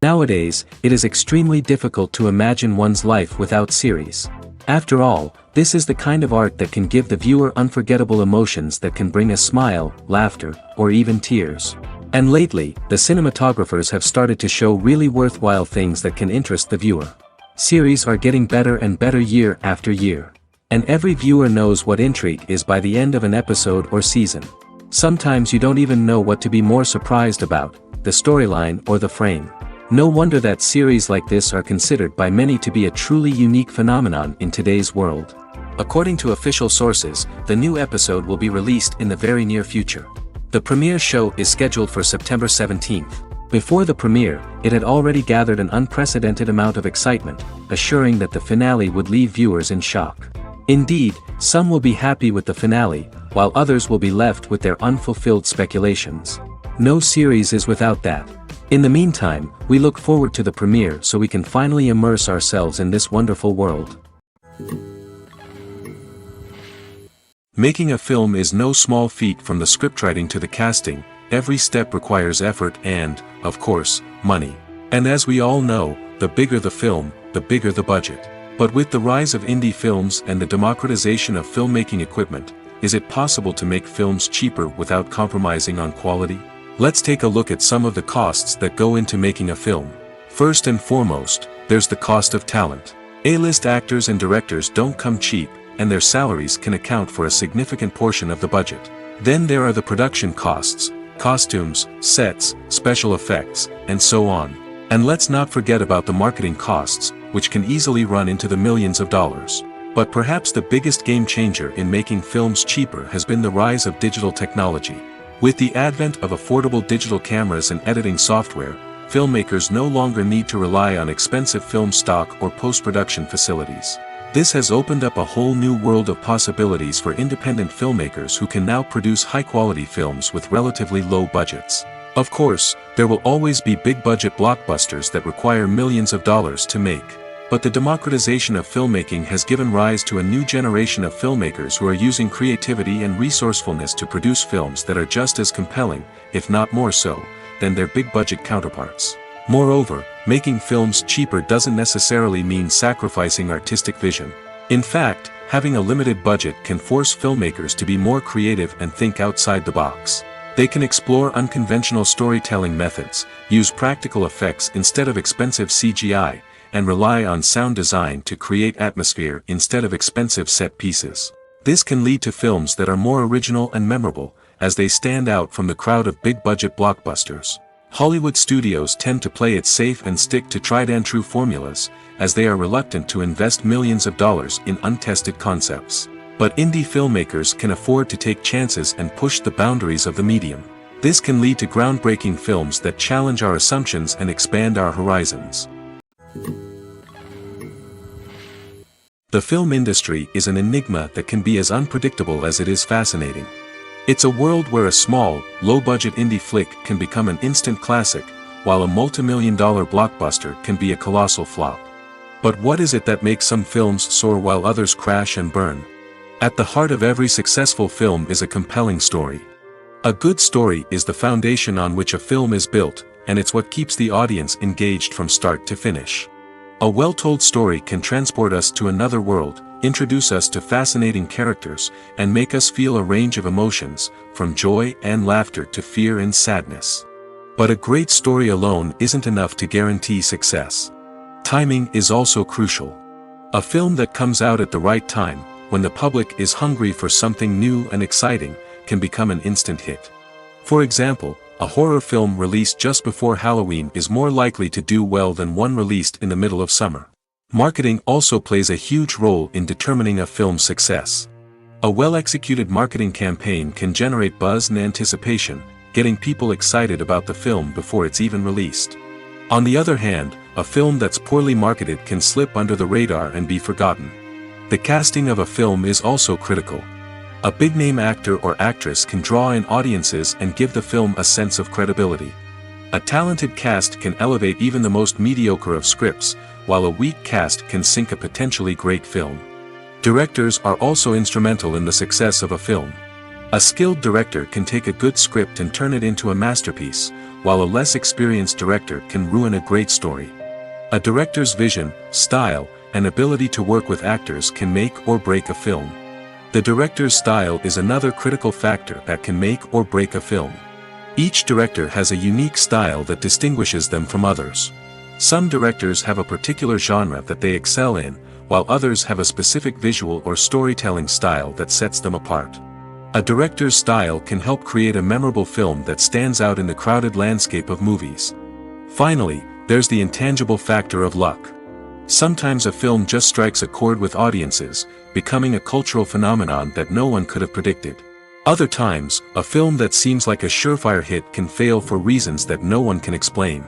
Nowadays, it is extremely difficult to imagine one's life without series. After all, this is the kind of art that can give the viewer unforgettable emotions that can bring a smile, laughter, or even tears. And lately, the cinematographers have started to show really worthwhile things that can interest the viewer. Series are getting better and better year after year. And every viewer knows what intrigue is by the end of an episode or season. Sometimes you don't even know what to be more surprised about, the storyline or the frame. No wonder that series like this are considered by many to be a truly unique phenomenon in today's world. According to official sources, the new episode will be released in the very near future. The premiere show is scheduled for September 17th. Before the premiere, it had already gathered an unprecedented amount of excitement, assuring that the finale would leave viewers in shock. Indeed, some will be happy with the finale, while others will be left with their unfulfilled speculations. No series is without that. In the meantime, we look forward to the premiere so we can finally immerse ourselves in this wonderful world. Making a film is no small feat. From the scriptwriting to the casting, every step requires effort and, of course, money. And as we all know, the bigger the film, the bigger the budget. But with the rise of indie films and the democratization of filmmaking equipment, is it possible to make films cheaper without compromising on quality? Let's take a look at some of the costs that go into making a film. First and foremost, there's the cost of talent. A-list actors and directors don't come cheap, and their salaries can account for a significant portion of the budget. Then there are the production costs, costumes, sets, special effects, and so on. And let's not forget about the marketing costs, which can easily run into the millions of dollars. But perhaps the biggest game changer in making films cheaper has been the rise of digital technology. With the advent of affordable digital cameras and editing software, filmmakers no longer need to rely on expensive film stock or post-production facilities. This has opened up a whole new world of possibilities for independent filmmakers who can now produce high-quality films with relatively low budgets. Of course, there will always be big-budget blockbusters that require millions of dollars to make. But the democratization of filmmaking has given rise to a new generation of filmmakers who are using creativity and resourcefulness to produce films that are just as compelling, if not more so, than their big-budget counterparts. Moreover, making films cheaper doesn't necessarily mean sacrificing artistic vision. In fact, having a limited budget can force filmmakers to be more creative and think outside the box. They can explore unconventional storytelling methods, use practical effects instead of expensive CGI, and rely on sound design to create atmosphere instead of expensive set pieces. This can lead to films that are more original and memorable, as they stand out from the crowd of big-budget blockbusters. Hollywood studios tend to play it safe and stick to tried-and-true formulas, as they are reluctant to invest millions of dollars in untested concepts. But indie filmmakers can afford to take chances and push the boundaries of the medium. This can lead to groundbreaking films that challenge our assumptions and expand our horizons. The film industry is an enigma that can be as unpredictable as it is fascinating. It's a world where a small, low-budget indie flick can become an instant classic, while a multi-million-dollar blockbuster can be a colossal flop. But what is it that makes some films soar while others crash and burn? At the heart of every successful film is a compelling story. A good story is the foundation on which a film is built, and it's what keeps the audience engaged from start to finish. A well-told story can transport us to another world, introduce us to fascinating characters, and make us feel a range of emotions, from joy and laughter to fear and sadness. But a great story alone isn't enough to guarantee success. Timing is also crucial. A film that comes out at the right time, when the public is hungry for something new and exciting, can become an instant hit. For example, a horror film released just before Halloween is more likely to do well than one released in the middle of summer. Marketing also plays a huge role in determining a film's success. A well-executed marketing campaign can generate buzz and anticipation, getting people excited about the film before it's even released. On the other hand, a film that's poorly marketed can slip under the radar and be forgotten. The casting of a film is also critical. A big-name actor or actress can draw in audiences and give the film a sense of credibility. A talented cast can elevate even the most mediocre of scripts, while a weak cast can sink a potentially great film. Directors are also instrumental in the success of a film. A skilled director can take a good script and turn it into a masterpiece, while a less experienced director can ruin a great story. A director's vision, style, and ability to work with actors can make or break a film. The director's style is another critical factor that can make or break a film. Each director has a unique style that distinguishes them from others. Some directors have a particular genre that they excel in, while others have a specific visual or storytelling style that sets them apart. A director's style can help create a memorable film that stands out in the crowded landscape of movies. Finally, there's the intangible factor of luck. Sometimes a film just strikes a chord with audiences, becoming a cultural phenomenon that no one could have predicted. Other times, a film that seems like a surefire hit can fail for reasons that no one can explain.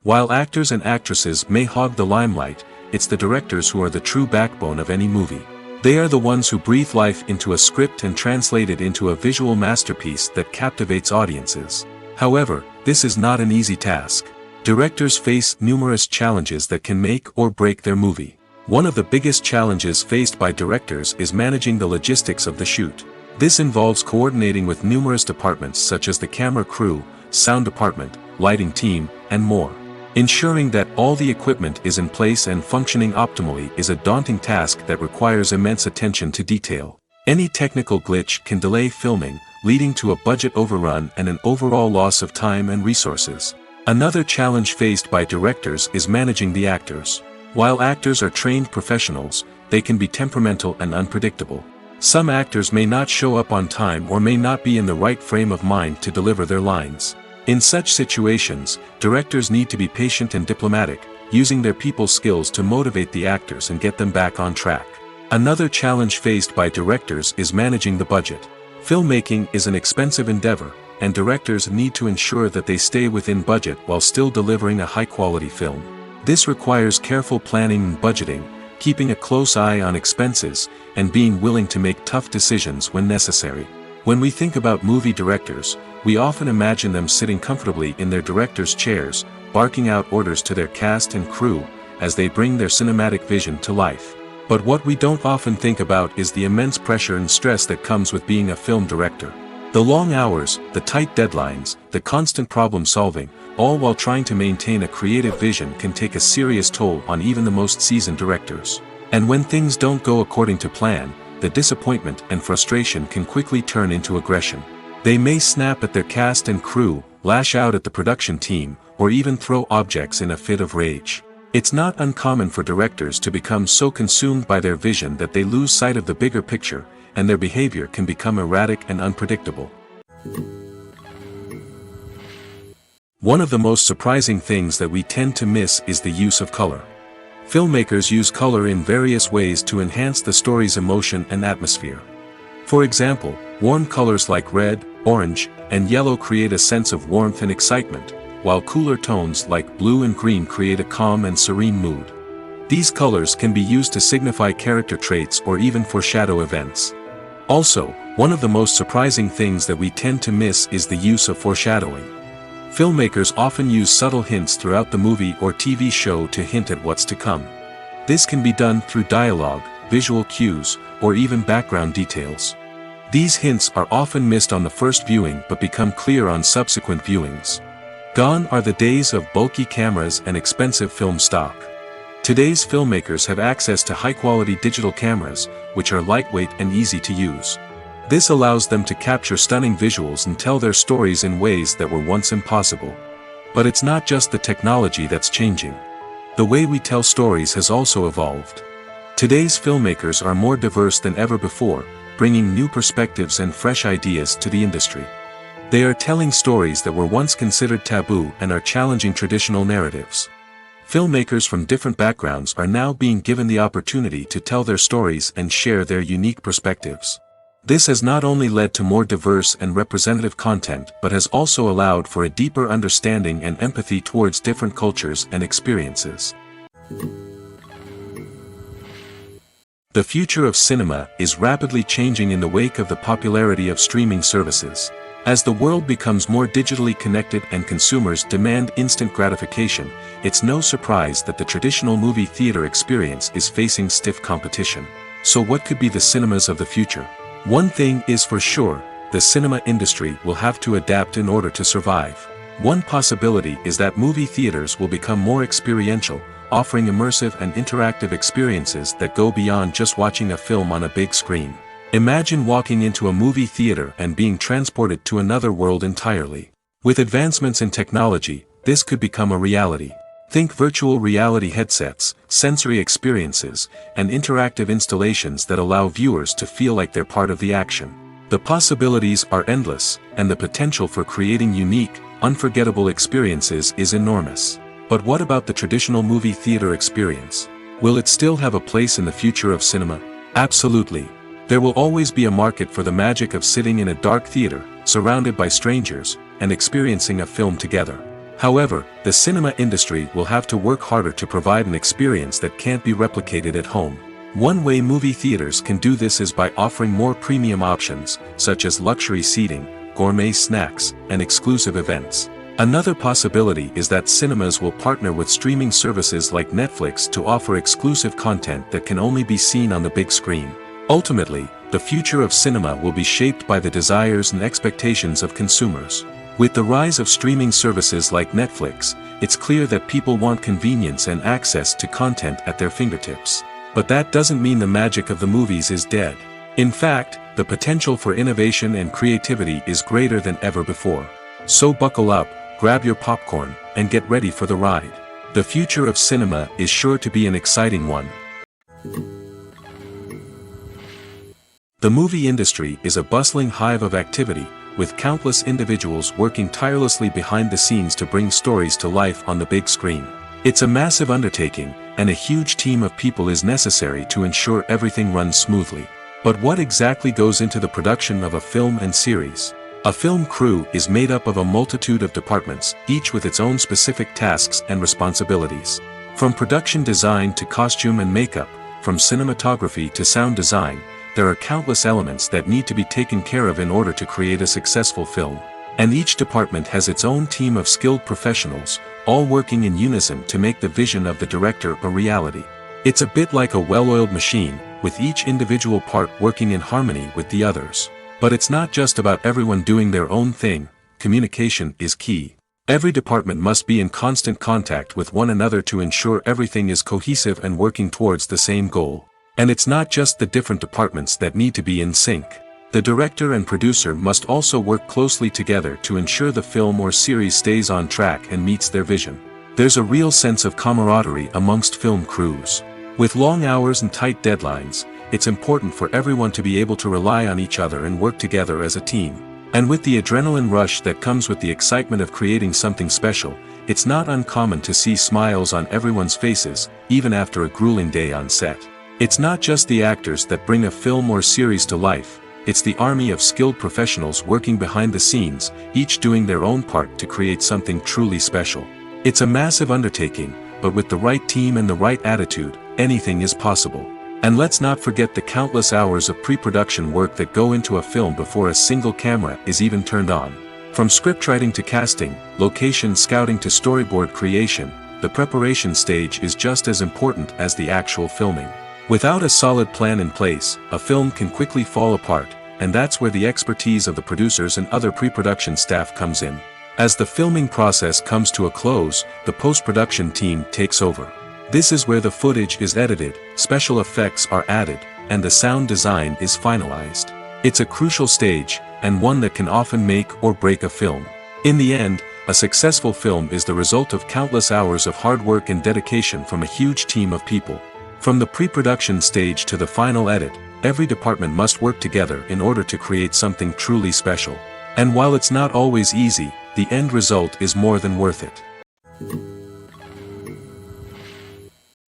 While actors and actresses may hog the limelight, it's the directors who are the true backbone of any movie. They are the ones who breathe life into a script and translate it into a visual masterpiece that captivates audiences. However, this is not an easy task. Directors face numerous challenges that can make or break their movie. One of the biggest challenges faced by directors is managing the logistics of the shoot. This involves coordinating with numerous departments such as the camera crew, sound department, lighting team, and more. Ensuring that all the equipment is in place and functioning optimally is a daunting task that requires immense attention to detail. Any technical glitch can delay filming, leading to a budget overrun and an overall loss of time and resources. Another challenge faced by directors is managing the actors. While actors are trained professionals, they can be temperamental and unpredictable. Some actors may not show up on time or may not be in the right frame of mind to deliver their lines. In such situations, directors need to be patient and diplomatic, using their people skills to motivate the actors and get them back on track. Another challenge faced by directors is managing the budget. Filmmaking is an expensive endeavor, and directors need to ensure that they stay within budget while still delivering a high-quality film. This requires careful planning and budgeting, keeping a close eye on expenses, and being willing to make tough decisions when necessary. When we think about movie directors, we often imagine them sitting comfortably in their director's chairs, barking out orders to their cast and crew, as they bring their cinematic vision to life. But what we don't often think about is the immense pressure and stress that comes with being a film director. The long hours, the tight deadlines, the constant problem solving, all while trying to maintain a creative vision can take a serious toll on even the most seasoned directors. And when things don't go according to plan, the disappointment and frustration can quickly turn into aggression. They may snap at their cast and crew, lash out at the production team, or even throw objects in a fit of rage. It's not uncommon for directors to become so consumed by their vision that they lose sight of the bigger picture, and their behavior can become erratic and unpredictable. One of the most surprising things that we tend to miss is the use of color. Filmmakers use color in various ways to enhance the story's emotion and atmosphere. For example, warm colors like red, orange, and yellow create a sense of warmth and excitement, while cooler tones like blue and green create a calm and serene mood. These colors can be used to signify character traits or even foreshadow events. Also, one of the most surprising things that we tend to miss is the use of foreshadowing. Filmmakers often use subtle hints throughout the movie or TV show to hint at what's to come. This can be done through dialogue, visual cues, or even background details. These hints are often missed on the first viewing but become clear on subsequent viewings. Gone are the days of bulky cameras and expensive film stock. Today's filmmakers have access to high-quality digital cameras, which are lightweight and easy to use. This allows them to capture stunning visuals and tell their stories in ways that were once impossible. But it's not just the technology that's changing. The way we tell stories has also evolved. Today's filmmakers are more diverse than ever before, bringing new perspectives and fresh ideas to the industry. They are telling stories that were once considered taboo and are challenging traditional narratives. Filmmakers from different backgrounds are now being given the opportunity to tell their stories and share their unique perspectives. This has not only led to more diverse and representative content but has also allowed for a deeper understanding and empathy towards different cultures and experiences. The future of cinema is rapidly changing in the wake of the popularity of streaming services. As the world becomes more digitally connected and consumers demand instant gratification, it's no surprise that the traditional movie theater experience is facing stiff competition. So what could be the cinemas of the future? One thing is for sure, the cinema industry will have to adapt in order to survive. One possibility is that movie theaters will become more experiential, offering immersive and interactive experiences that go beyond just watching a film on a big screen. Imagine walking into a movie theater and being transported to another world entirely. With advancements in technology, this could become a reality. Think virtual reality headsets, sensory experiences, and interactive installations that allow viewers to feel like they're part of the action. The possibilities are endless, and the potential for creating unique, unforgettable experiences is enormous. But what about the traditional movie theater experience? Will it still have a place in the future of cinema? Absolutely. There will always be a market for the magic of sitting in a dark theater, surrounded by strangers, and experiencing a film together. However, the cinema industry will have to work harder to provide an experience that can't be replicated at home. One way movie theaters can do this is by offering more premium options, such as luxury seating, gourmet snacks, and exclusive events. Another possibility is that cinemas will partner with streaming services like Netflix to offer exclusive content that can only be seen on the big screen. Ultimately, the future of cinema will be shaped by the desires and expectations of consumers. With the rise of streaming services like Netflix, it's clear that people want convenience and access to content at their fingertips. But that doesn't mean the magic of the movies is dead. In fact, the potential for innovation and creativity is greater than ever before. So buckle up, grab your popcorn, and get ready for the ride. The future of cinema is sure to be an exciting one. The movie industry is a bustling hive of activity, with countless individuals working tirelessly behind the scenes to bring stories to life on the big screen. It's a massive undertaking, and a huge team of people is necessary to ensure everything runs smoothly. But what exactly goes into the production of a film and series? A film crew is made up of a multitude of departments, each with its own specific tasks and responsibilities. From production design to costume and makeup, from cinematography to sound design, there are countless elements that need to be taken care of in order to create a successful film. And each department has its own team of skilled professionals, all working in unison to make the vision of the director a reality. It's a bit like a well-oiled machine, with each individual part working in harmony with the others. But it's not just about everyone doing their own thing. Communication is key. Every department must be in constant contact with one another to ensure everything is cohesive and working towards the same goal. And it's not just the different departments that need to be in sync. The director and producer must also work closely together to ensure the film or series stays on track and meets their vision. There's a real sense of camaraderie amongst film crews. With long hours and tight deadlines, it's important for everyone to be able to rely on each other and work together as a team. And with the adrenaline rush that comes with the excitement of creating something special, it's not uncommon to see smiles on everyone's faces, even after a grueling day on set. It's not just the actors that bring a film or series to life. It's the army of skilled professionals working behind the scenes, each doing their own part to create something truly special. It's a massive undertaking, but with the right team and the right attitude, anything is possible. And let's not forget the countless hours of pre-production work that go into a film before a single camera is even turned on. From scriptwriting to casting, location scouting to storyboard creation, the preparation stage is just as important as the actual filming. Without a solid plan in place, a film can quickly fall apart, and that's where the expertise of the producers and other pre-production staff comes in. As the filming process comes to a close, the post-production team takes over. This is where the footage is edited, special effects are added, and the sound design is finalized. It's a crucial stage, and one that can often make or break a film. In the end, a successful film is the result of countless hours of hard work and dedication from a huge team of people. From the pre-production stage to the final edit, every department must work together in order to create something truly special. And while it's not always easy, the end result is more than worth it.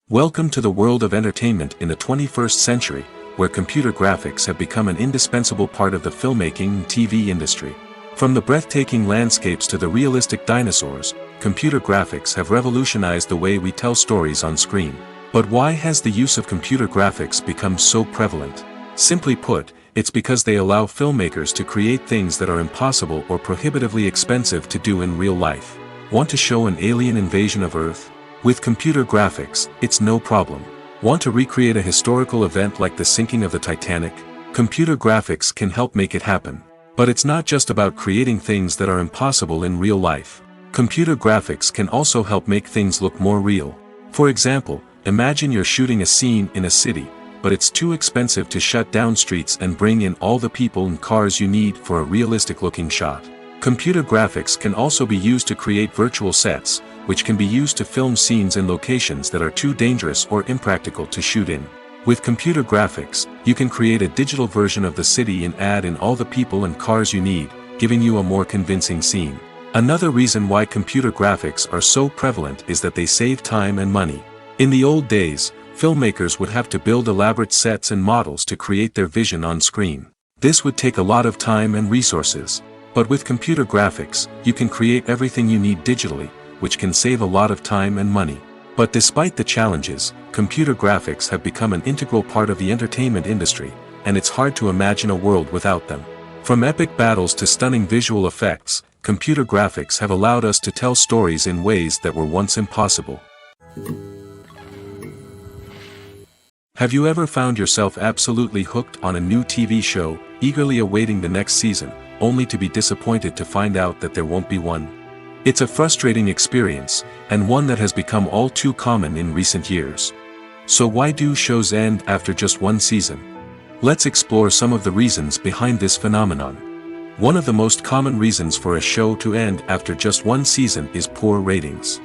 Welcome to the world of entertainment in the 21st century, where computer graphics have become an indispensable part of the filmmaking and TV industry. From the breathtaking landscapes to the realistic dinosaurs, computer graphics have revolutionized the way we tell stories on screen. But why has the use of computer graphics become so prevalent? Simply put, it's because they allow filmmakers to create things that are impossible or prohibitively expensive to do in real life. Want to show an alien invasion of Earth? With computer graphics, it's no problem. Want to recreate a historical event like the sinking of the Titanic? Computer graphics can help make it happen. But it's not just about creating things that are impossible in real life. Computer graphics can also help make things look more real. For example, imagine you're shooting a scene in a city, but it's too expensive to shut down streets and bring in all the people and cars you need for a realistic-looking shot. Computer graphics can also be used to create virtual sets, which can be used to film scenes in locations that are too dangerous or impractical to shoot in. With computer graphics, you can create a digital version of the city and add in all the people and cars you need, giving you a more convincing scene. Another reason why computer graphics are so prevalent is that they save time and money. In the old days, filmmakers would have to build elaborate sets and models to create their vision on screen. This would take a lot of time and resources. But with computer graphics, you can create everything you need digitally, which can save a lot of time and money. But despite the challenges, computer graphics have become an integral part of the entertainment industry, and it's hard to imagine a world without them. From epic battles to stunning visual effects, computer graphics have allowed us to tell stories in ways that were once impossible. Have you ever found yourself absolutely hooked on a new TV show, eagerly awaiting the next season, only to be disappointed to find out that there won't be one? It's a frustrating experience, and one that has become all too common in recent years. So why do shows end after just one season? Let's explore some of the reasons behind this phenomenon. One of the most common reasons for a show to end after just one season is poor ratings.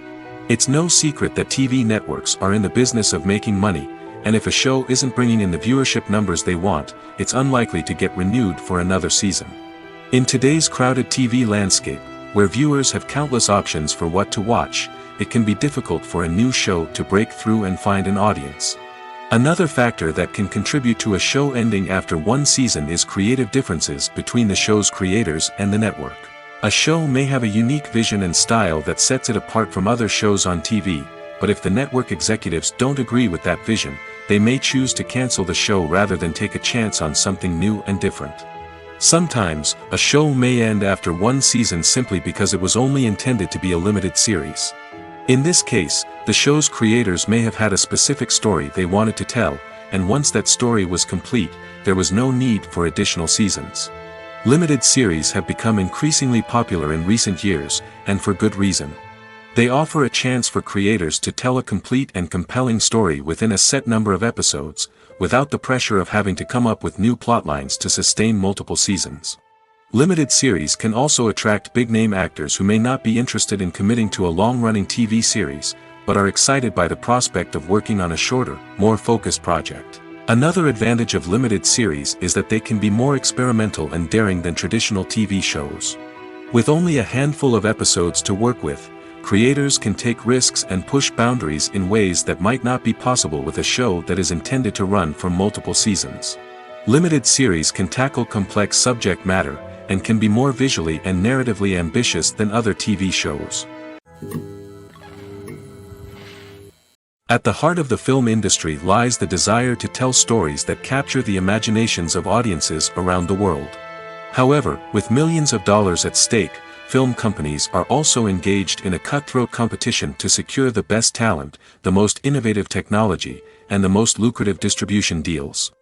It's no secret that TV networks are in the business of making money, and if a show isn't bringing in the viewership numbers they want, it's unlikely to get renewed for another season. In today's crowded TV landscape, where viewers have countless options for what to watch, it can be difficult for a new show to break through and find an audience. Another factor that can contribute to a show ending after one season is creative differences between the show's creators and the network. A show may have a unique vision and style that sets it apart from other shows on TV, but if the network executives don't agree with that vision, they may choose to cancel the show rather than take a chance on something new and different. Sometimes, a show may end after one season simply because it was only intended to be a limited series. In this case, the show's creators may have had a specific story they wanted to tell, and once that story was complete, there was no need for additional seasons. Limited series have become increasingly popular in recent years, and for good reason. They offer a chance for creators to tell a complete and compelling story within a set number of episodes, without the pressure of having to come up with new plotlines to sustain multiple seasons. Limited series can also attract big-name actors who may not be interested in committing to a long-running TV series, but are excited by the prospect of working on a shorter, more focused project. Another advantage of limited series is that they can be more experimental and daring than traditional TV shows. With only a handful of episodes to work with, creators can take risks and push boundaries in ways that might not be possible with a show that is intended to run for multiple seasons. Limited series can tackle complex subject matter, and can be more visually and narratively ambitious than other TV shows. At the heart of the film industry lies the desire to tell stories that capture the imaginations of audiences around the world. However, with millions of dollars at stake, film companies are also engaged in a cutthroat competition to secure the best talent, the most innovative technology, and the most lucrative distribution deals.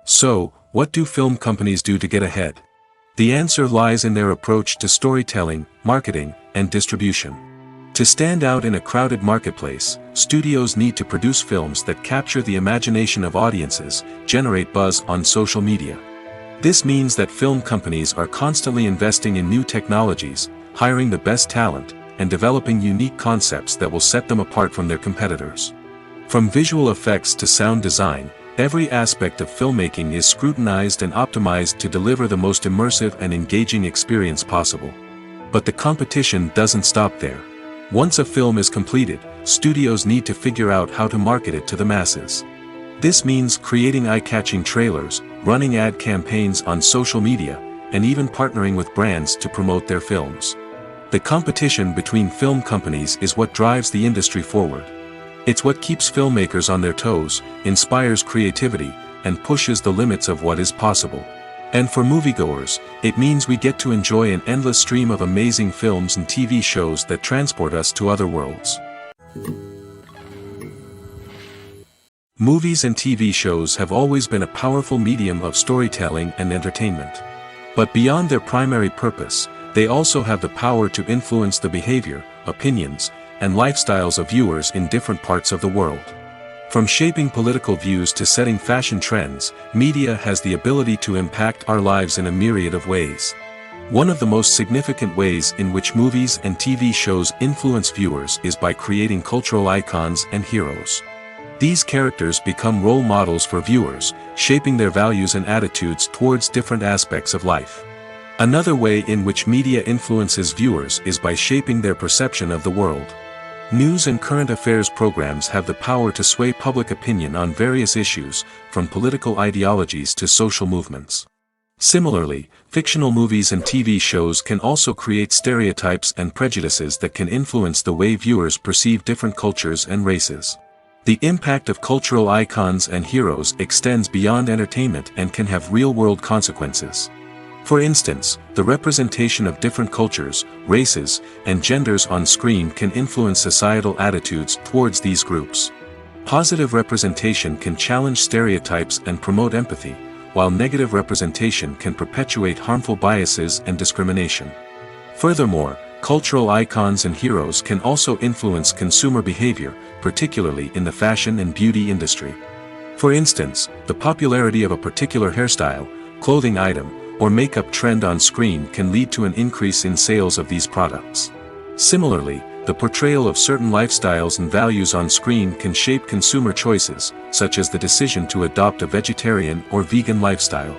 So, what do film companies do to get ahead? The answer lies in their approach to storytelling, marketing, and distribution. To stand out in a crowded marketplace, studios need to produce films that capture the imagination of audiences, generate buzz on social media. This means that film companies are constantly investing in new technologies, hiring the best talent, and developing unique concepts that will set them apart from their competitors. From visual effects to sound design, every aspect of filmmaking is scrutinized and optimized to deliver the most immersive and engaging experience possible. But the competition doesn't stop there. Once a film is completed, studios need to figure out how to market it to the masses. This means creating eye-catching trailers, running ad campaigns on social media, and even partnering with brands to promote their films. The competition between film companies is what drives the industry forward. It's what keeps filmmakers on their toes, inspires creativity, and pushes the limits of what is possible. And for moviegoers, it means we get to enjoy an endless stream of amazing films and TV shows that transport us to other worlds. Movies and TV shows have always been a powerful medium of storytelling and entertainment. But beyond their primary purpose, they also have the power to influence the behavior, opinions, and lifestyles of viewers in different parts of the world. From shaping political views to setting fashion trends, media has the ability to impact our lives in a myriad of ways. One of the most significant ways in which movies and TV shows influence viewers is by creating cultural icons and heroes. These characters become role models for viewers, shaping their values and attitudes towards different aspects of life. Another way in which media influences viewers is by shaping their perception of the world. News and current affairs programs have the power to sway public opinion on various issues, from political ideologies to social movements. Similarly, fictional movies and TV shows can also create stereotypes and prejudices that can influence the way viewers perceive different cultures and races. The impact of cultural icons and heroes extends beyond entertainment and can have real-world consequences. For instance, the representation of different cultures, races, and genders on screen can influence societal attitudes towards these groups. Positive representation can challenge stereotypes and promote empathy, while negative representation can perpetuate harmful biases and discrimination. Furthermore, cultural icons and heroes can also influence consumer behavior, particularly in the fashion and beauty industry. For instance, the popularity of a particular hairstyle, clothing item, or makeup trend on screen can lead to an increase in sales of these products. Similarly, the portrayal of certain lifestyles and values on screen can shape consumer choices, such as the decision to adopt a vegetarian or vegan lifestyle.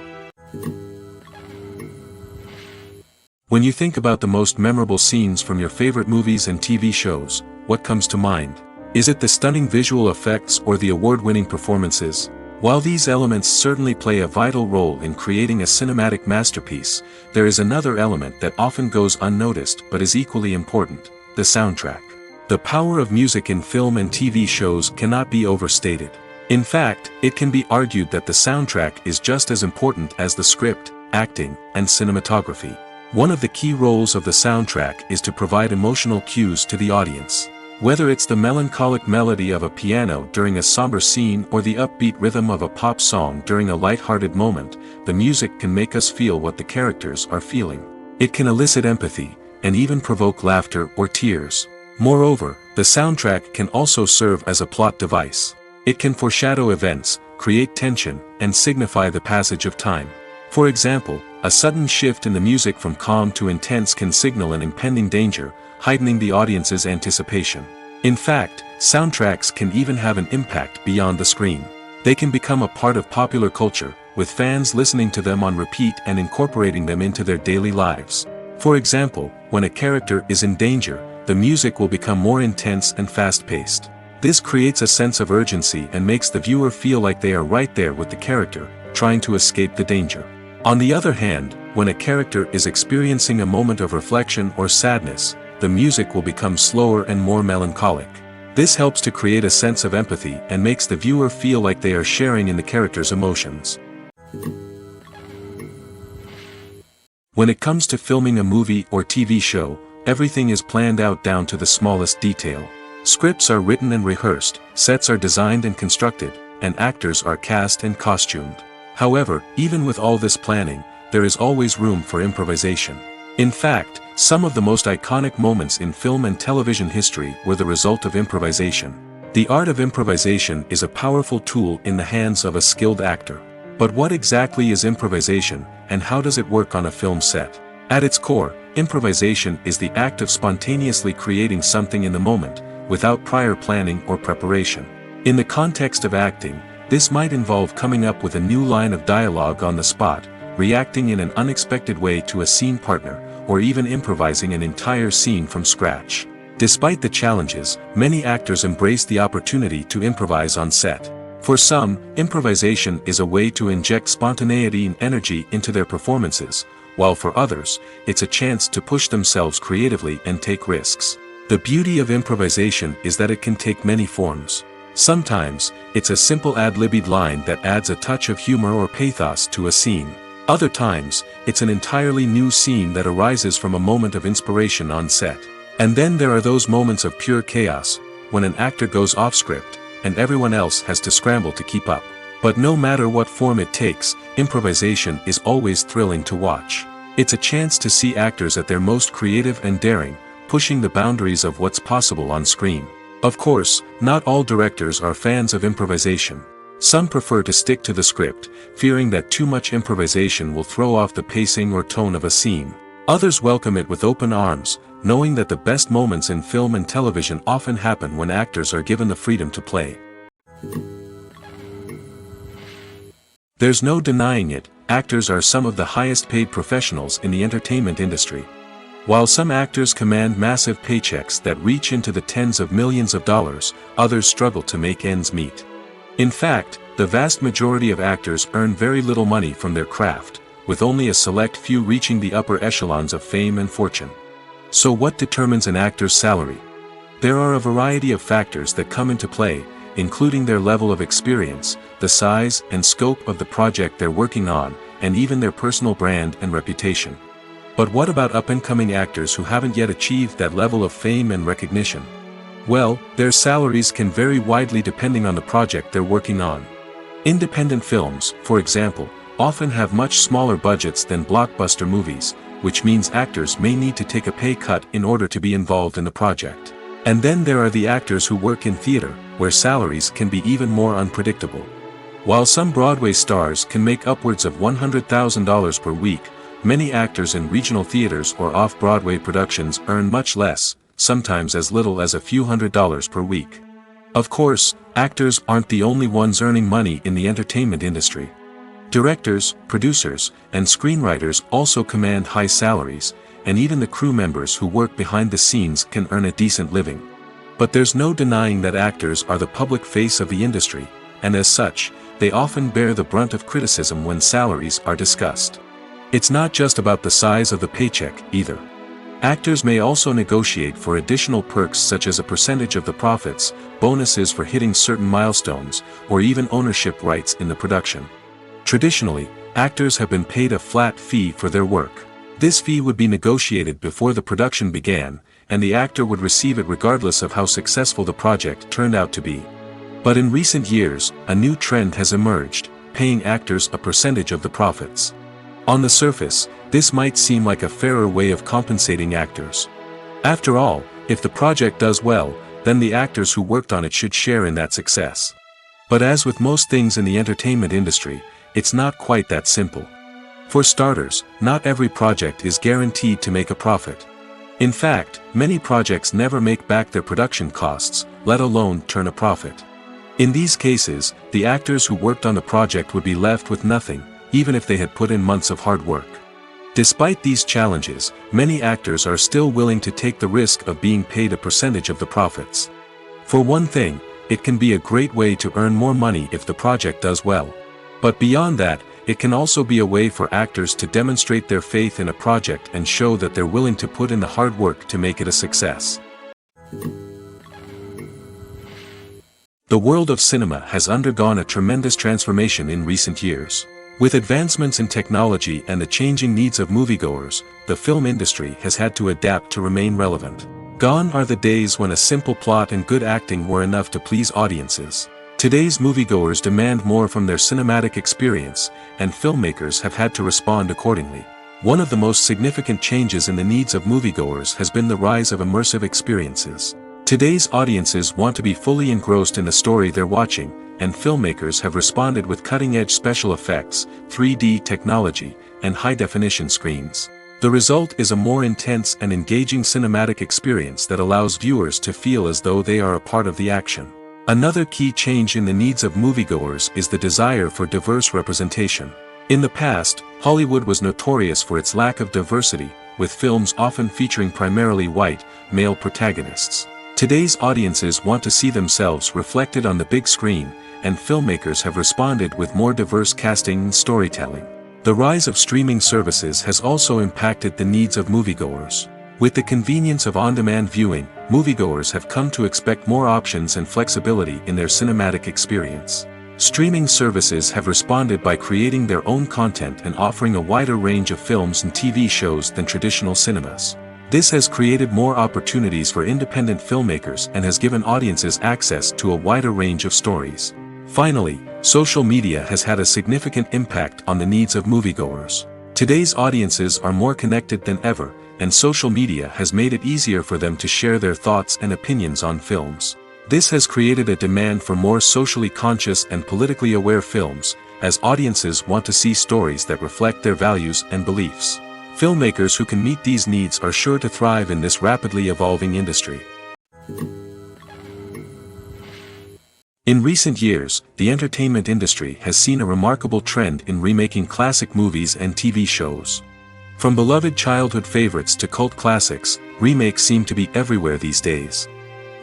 When you think about the most memorable scenes from your favorite movies and TV shows, what comes to mind? Is it the stunning visual effects or the award-winning performances? While these elements certainly play a vital role in creating a cinematic masterpiece, there is another element that often goes unnoticed but is equally important: the soundtrack. The power of music in film and TV shows cannot be overstated. In fact, it can be argued that the soundtrack is just as important as the script, acting, and cinematography. One of the key roles of the soundtrack is to provide emotional cues to the audience. Whether it's the melancholic melody of a piano during a somber scene or the upbeat rhythm of a pop song during a light-hearted moment, the music can make us feel what the characters are feeling. It can elicit empathy, and even provoke laughter or tears. Moreover, the soundtrack can also serve as a plot device. It can foreshadow events, create tension, and signify the passage of time. For example, a sudden shift in the music from calm to intense can signal an impending danger, heightening the audience's anticipation. In fact, soundtracks can even have an impact beyond the screen. They can become a part of popular culture, with fans listening to them on repeat and incorporating them into their daily lives. For example, when a character is in danger, the music will become more intense and fast-paced. This creates a sense of urgency and makes the viewer feel like they are right there with the character, trying to escape the danger. On the other hand, when a character is experiencing a moment of reflection or sadness, the music will become slower and more melancholic. This helps to create a sense of empathy and makes the viewer feel like they are sharing in the character's emotions. When it comes to filming a movie or TV show, everything is planned out down to the smallest detail. Scripts are written and rehearsed, sets are designed and constructed, and actors are cast and costumed. However, even with all this planning, there is always room for improvisation. In fact, some of the most iconic moments in film and television history were the result of improvisation. The art of improvisation is a powerful tool in the hands of a skilled actor. But what exactly is improvisation, and how does it work on a film set? At its core, improvisation is the act of spontaneously creating something in the moment, without prior planning or preparation. In the context of acting, this might involve coming up with a new line of dialogue on the spot, reacting in an unexpected way to a scene partner, or even improvising an entire scene from scratch. Despite the challenges, many actors embrace the opportunity to improvise on set. For some, improvisation is a way to inject spontaneity and energy into their performances, while for others, it's a chance to push themselves creatively and take risks. The beauty of improvisation is that it can take many forms. Sometimes, it's a simple ad-libbed line that adds a touch of humor or pathos to a scene. Other times, it's an entirely new scene that arises from a moment of inspiration on set. And then there are those moments of pure chaos, when an actor goes off script, and everyone else has to scramble to keep up. But no matter what form it takes, improvisation is always thrilling to watch. It's a chance to see actors at their most creative and daring, pushing the boundaries of what's possible on screen. Of course, not all directors are fans of improvisation. Some prefer to stick to the script, fearing that too much improvisation will throw off the pacing or tone of a scene. Others welcome it with open arms, knowing that the best moments in film and television often happen when actors are given the freedom to play. There's no denying it, actors are some of the highest paid professionals in the entertainment industry. While some actors command massive paychecks that reach into the tens of millions of dollars, others struggle to make ends meet. In fact, the vast majority of actors earn very little money from their craft, with only a select few reaching the upper echelons of fame and fortune. So what determines an actor's salary? There are a variety of factors that come into play, including their level of experience, the size and scope of the project they're working on, and even their personal brand and reputation. But what about up-and-coming actors who haven't yet achieved that level of fame and recognition? Well, their salaries can vary widely depending on the project they're working on. Independent films, for example, often have much smaller budgets than blockbuster movies, which means actors may need to take a pay cut in order to be involved in the project. And then there are the actors who work in theater, where salaries can be even more unpredictable. While some Broadway stars can make upwards of $100,000 per week, many actors in regional theaters or off-Broadway productions earn much less, sometimes as little as a few $100s per week. Of course, actors aren't the only ones earning money in the entertainment industry. Directors, producers, and screenwriters also command high salaries, and even the crew members who work behind the scenes can earn a decent living. But there's no denying that actors are the public face of the industry, and as such, they often bear the brunt of criticism when salaries are discussed. It's not just about the size of the paycheck, either. Actors may also negotiate for additional perks such as a percentage of the profits, bonuses for hitting certain milestones, or even ownership rights in the production. Traditionally, actors have been paid a flat fee for their work. This fee would be negotiated before the production began, and the actor would receive it regardless of how successful the project turned out to be. But in recent years, a new trend has emerged, paying actors a percentage of the profits. On the surface, this might seem like a fairer way of compensating actors. After all, if the project does well, then the actors who worked on it should share in that success. But as with most things in the entertainment industry, it's not quite that simple. For starters, not every project is guaranteed to make a profit. In fact, many projects never make back their production costs, let alone turn a profit. In these cases, the actors who worked on the project would be left with nothing, even if they had put in months of hard work. Despite these challenges, many actors are still willing to take the risk of being paid a percentage of the profits. For one thing, it can be a great way to earn more money if the project does well. But beyond that, it can also be a way for actors to demonstrate their faith in a project and show that they're willing to put in the hard work to make it a success. The world of cinema has undergone a tremendous transformation in recent years. With advancements in technology and the changing needs of moviegoers, the film industry has had to adapt to remain relevant. Gone are the days when a simple plot and good acting were enough to please audiences. Today's moviegoers demand more from their cinematic experience, and filmmakers have had to respond accordingly. One of the most significant changes in the needs of moviegoers has been the rise of immersive experiences. Today's audiences want to be fully engrossed in the story they're watching, and filmmakers have responded with cutting-edge special effects, 3D technology, and high-definition screens. The result is a more intense and engaging cinematic experience that allows viewers to feel as though they are a part of the action. Another key change in the needs of moviegoers is the desire for diverse representation. In the past, Hollywood was notorious for its lack of diversity, with films often featuring primarily white, male protagonists. Today's audiences want to see themselves reflected on the big screen, and filmmakers have responded with more diverse casting and storytelling. The rise of streaming services has also impacted the needs of moviegoers. With the convenience of on-demand viewing, moviegoers have come to expect more options and flexibility in their cinematic experience. Streaming services have responded by creating their own content and offering a wider range of films and TV shows than traditional cinemas. This has created more opportunities for independent filmmakers and has given audiences access to a wider range of stories. Finally, social media has had a significant impact on the needs of moviegoers. Today's audiences are more connected than ever, and social media has made it easier for them to share their thoughts and opinions on films. This has created a demand for more socially conscious and politically aware films, as audiences want to see stories that reflect their values and beliefs. Filmmakers who can meet these needs are sure to thrive in this rapidly evolving industry. In recent years, the entertainment industry has seen a remarkable trend in remaking classic movies and TV shows. From beloved childhood favorites to cult classics, remakes seem to be everywhere these days.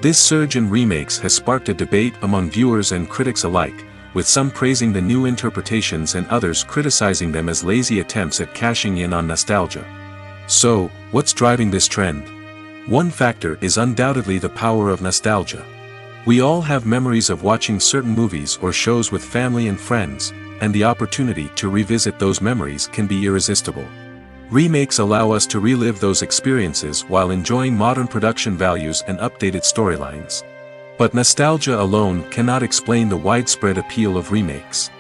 This surge in remakes has sparked a debate among viewers and critics alike, with some praising the new interpretations and others criticizing them as lazy attempts at cashing in on nostalgia. So, what's driving this trend? One factor is undoubtedly the power of nostalgia. We all have memories of watching certain movies or shows with family and friends, and the opportunity to revisit those memories can be irresistible. Remakes allow us to relive those experiences while enjoying modern production values and updated storylines. But nostalgia alone cannot explain the widespread appeal of remakes.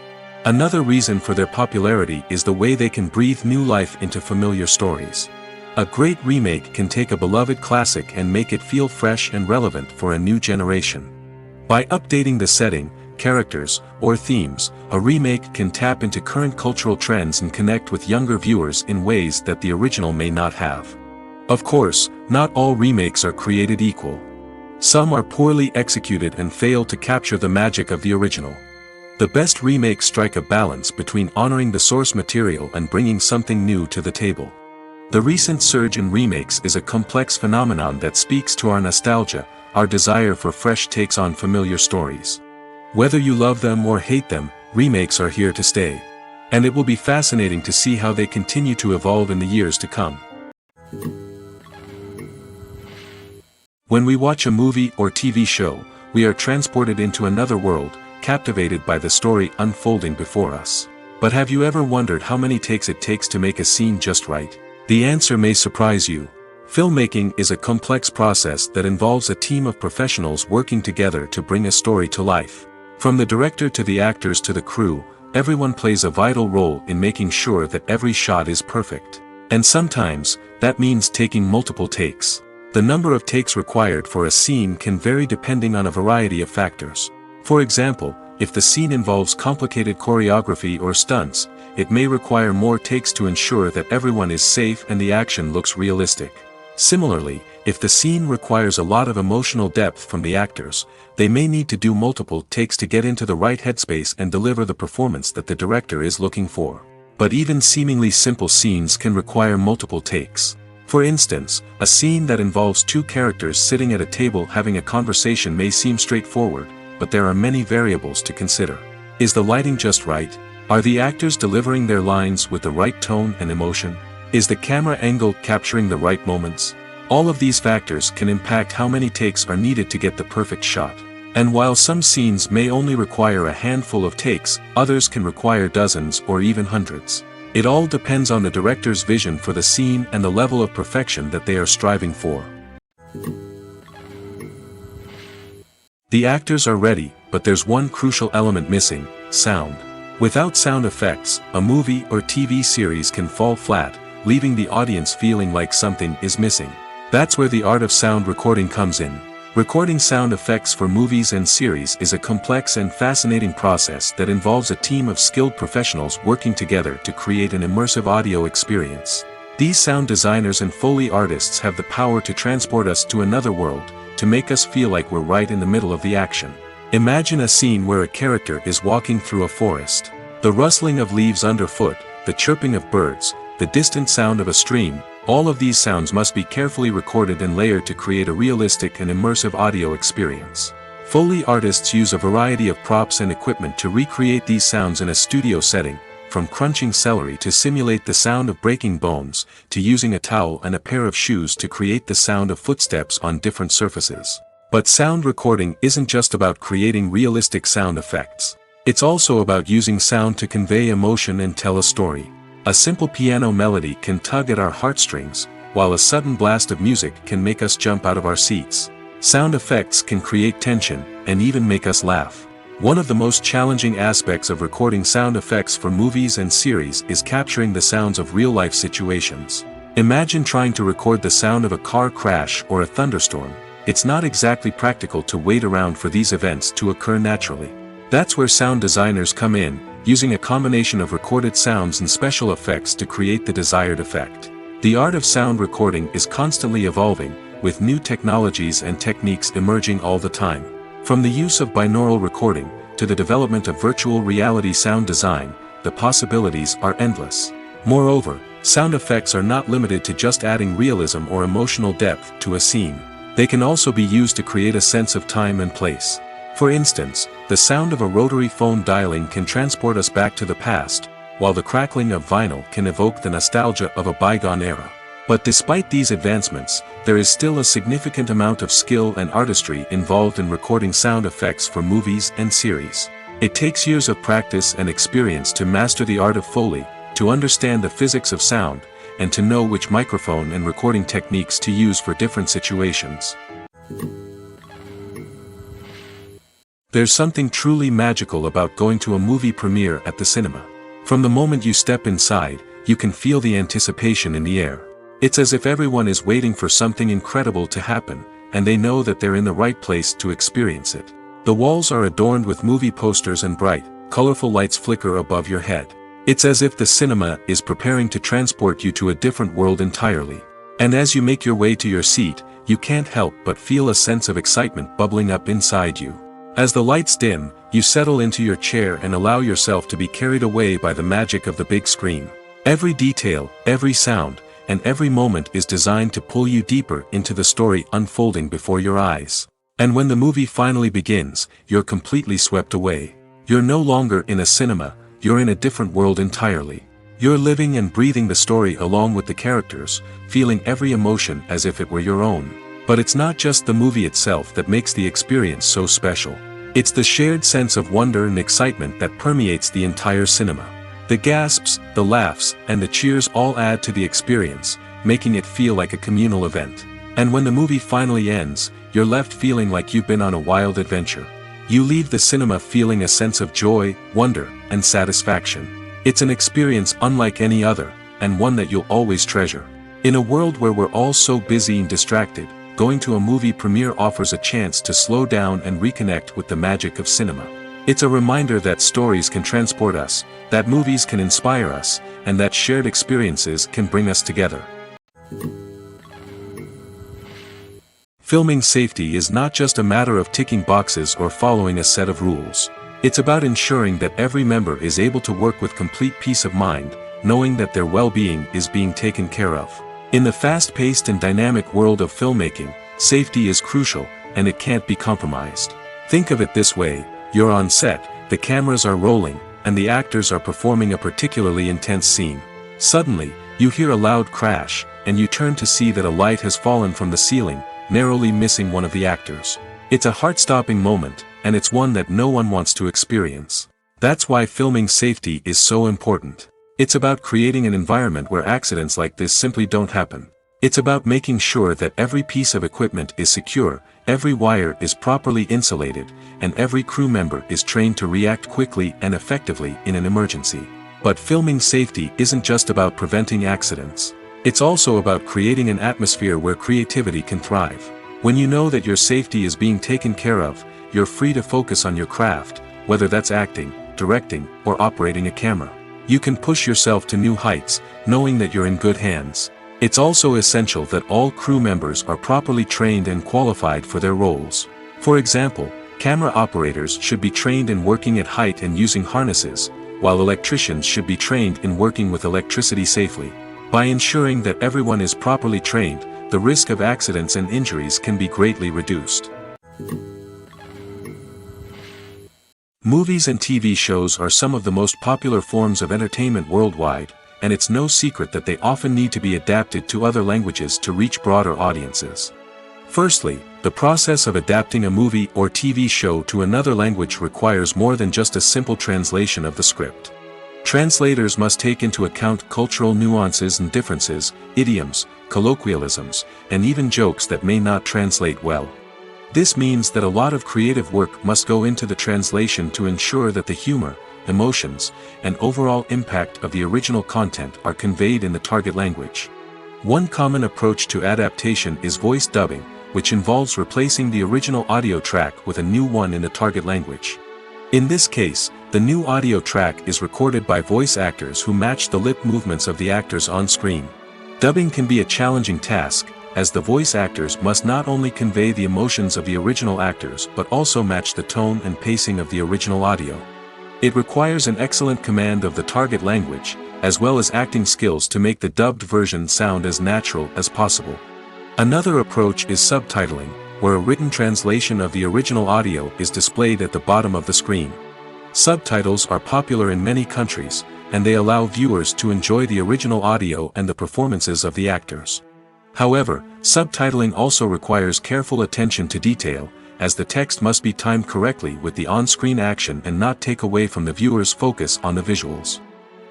Another reason for their popularity is the way they can breathe new life into familiar stories. A great remake can take a beloved classic and make it feel fresh and relevant for a new generation. By updating the setting, characters, or themes, a remake can tap into current cultural trends and connect with younger viewers in ways that the original may not have. Of course, not all remakes are created equal. Some are poorly executed and fail to capture the magic of the original. The best remakes strike a balance between honoring the source material and bringing something new to the table. The recent surge in remakes is a complex phenomenon that speaks to our nostalgia, our desire for fresh takes on familiar stories. Whether you love them or hate them, remakes are here to stay. And it will be fascinating to see how they continue to evolve in the years to come. When we watch a movie or TV show, we are transported into another world, captivated by the story unfolding before us. But have you ever wondered how many takes it takes to make a scene just right? The answer may surprise you. Filmmaking is a complex process that involves a team of professionals working together to bring a story to life. From the director to the actors to the crew, everyone plays a vital role in making sure that every shot is perfect. And sometimes, that means taking multiple takes. The number of takes required for a scene can vary depending on a variety of factors. For example, if the scene involves complicated choreography or stunts, it may require more takes to ensure that everyone is safe and the action looks realistic. Similarly, if the scene requires a lot of emotional depth from the actors, they may need to do multiple takes to get into the right headspace and deliver the performance that the director is looking for. But even seemingly simple scenes can require multiple takes. For instance, a scene that involves two characters sitting at a table having a conversation may seem straightforward, but there are many variables to consider. Is the lighting just right? Are the actors delivering their lines with the right tone and emotion? Is the camera angle capturing the right moments? All of these factors can impact how many takes are needed to get the perfect shot. And while some scenes may only require a handful of takes, others can require dozens or even hundreds. It all depends on the director's vision for the scene and the level of perfection that they are striving for. The actors are ready, but there's one crucial element missing: sound. Without sound effects, a movie or TV series can fall flat, leaving the audience feeling like something is missing. That's where the art of sound recording comes in. Recording sound effects for movies and series is a complex and fascinating process that involves a team of skilled professionals working together to create an immersive audio experience. These sound designers and Foley artists have the power to transport us to another world, to make us feel like we're right in the middle of the action. Imagine a scene where a character is walking through a forest. The rustling of leaves underfoot, the chirping of birds, the distant sound of a stream, all of these sounds must be carefully recorded and layered to create a realistic and immersive audio experience. Foley artists use a variety of props and equipment to recreate these sounds in a studio setting, from crunching celery to simulate the sound of breaking bones, to using a towel and a pair of shoes to create the sound of footsteps on different surfaces. But sound recording isn't just about creating realistic sound effects. It's also about using sound to convey emotion and tell a story. A simple piano melody can tug at our heartstrings, while a sudden blast of music can make us jump out of our seats. Sound effects can create tension, and even make us laugh. One of the most challenging aspects of recording sound effects for movies and series is capturing the sounds of real-life situations. Imagine trying to record the sound of a car crash or a thunderstorm. It's not exactly practical to wait around for these events to occur naturally. That's where sound designers come in, using a combination of recorded sounds and special effects to create the desired effect. The art of sound recording is constantly evolving, with new technologies and techniques emerging all the time. From the use of binaural recording, to the development of virtual reality sound design, the possibilities are endless. Moreover, sound effects are not limited to just adding realism or emotional depth to a scene. They can also be used to create a sense of time and place. For instance, the sound of a rotary phone dialing can transport us back to the past, while the crackling of vinyl can evoke the nostalgia of a bygone era. But despite these advancements, there is still a significant amount of skill and artistry involved in recording sound effects for movies and series. It takes years of practice and experience to master the art of Foley, to understand the physics of sound, and to know which microphone and recording techniques to use for different situations. There's something truly magical about going to a movie premiere at the cinema. From the moment you step inside, you can feel the anticipation in the air. It's as if everyone is waiting for something incredible to happen, and they know that they're in the right place to experience it. The walls are adorned with movie posters and bright, colorful lights flicker above your head. It's as if the cinema is preparing to transport you to a different world entirely. And as you make your way to your seat, you can't help but feel a sense of excitement bubbling up inside you. As the lights dim, you settle into your chair and allow yourself to be carried away by the magic of the big screen. Every detail, every sound, and every moment is designed to pull you deeper into the story unfolding before your eyes. And when the movie finally begins, you're completely swept away. You're no longer in a cinema, you're in a different world entirely. You're living and breathing the story along with the characters, feeling every emotion as if it were your own. But it's not just the movie itself that makes the experience so special. It's the shared sense of wonder and excitement that permeates the entire cinema. The gasps, the laughs, and the cheers all add to the experience, making it feel like a communal event. And when the movie finally ends, you're left feeling like you've been on a wild adventure. You leave the cinema feeling a sense of joy, wonder, and satisfaction. It's an experience unlike any other, and one that you'll always treasure. In a world where we're all so busy and distracted, going to a movie premiere offers a chance to slow down and reconnect with the magic of cinema. It's a reminder that stories can transport us, that movies can inspire us, and that shared experiences can bring us together. Filming safety is not just a matter of ticking boxes or following a set of rules. It's about ensuring that every member is able to work with complete peace of mind, knowing that their well-being is being taken care of. In the fast-paced and dynamic world of filmmaking, safety is crucial, and it can't be compromised. Think of it this way: you're on set, the cameras are rolling, and the actors are performing a particularly intense scene. Suddenly, you hear a loud crash, and you turn to see that a light has fallen from the ceiling, narrowly missing one of the actors. It's a heart-stopping moment, and it's one that no one wants to experience. That's why filming safety is so important. It's about creating an environment where accidents like this simply don't happen. It's about making sure that every piece of equipment is secure, every wire is properly insulated, and every crew member is trained to react quickly and effectively in an emergency. But filming safety isn't just about preventing accidents. It's also about creating an atmosphere where creativity can thrive. When you know that your safety is being taken care of, you're free to focus on your craft, whether that's acting, directing, or operating a camera. You can push yourself to new heights, knowing that you're in good hands. It's also essential that all crew members are properly trained and qualified for their roles. For example, camera operators should be trained in working at height and using harnesses, while electricians should be trained in working with electricity safely. By ensuring that everyone is properly trained, the risk of accidents and injuries can be greatly reduced. Movies and TV shows are some of the most popular forms of entertainment worldwide, and it's no secret that they often need to be adapted to other languages to reach broader audiences. Firstly, the process of adapting a movie or TV show to another language requires more than just a simple translation of the script. Translators must take into account cultural nuances and differences, idioms, colloquialisms, and even jokes that may not translate well. This means that a lot of creative work must go into the translation to ensure that the humor, emotions, and overall impact of the original content are conveyed in the target language. One common approach to adaptation is voice dubbing, which involves replacing the original audio track with a new one in the target language. In this case, the new audio track is recorded by voice actors who match the lip movements of the actors on screen. Dubbing can be a challenging task, as the voice actors must not only convey the emotions of the original actors but also match the tone and pacing of the original audio. It requires an excellent command of the target language, as well as acting skills to make the dubbed version sound as natural as possible. Another approach is subtitling, where a written translation of the original audio is displayed at the bottom of the screen. Subtitles are popular in many countries, and they allow viewers to enjoy the original audio and the performances of the actors. However, subtitling also requires careful attention to detail, as the text must be timed correctly with the on-screen action and not take away from the viewer's focus on the visuals.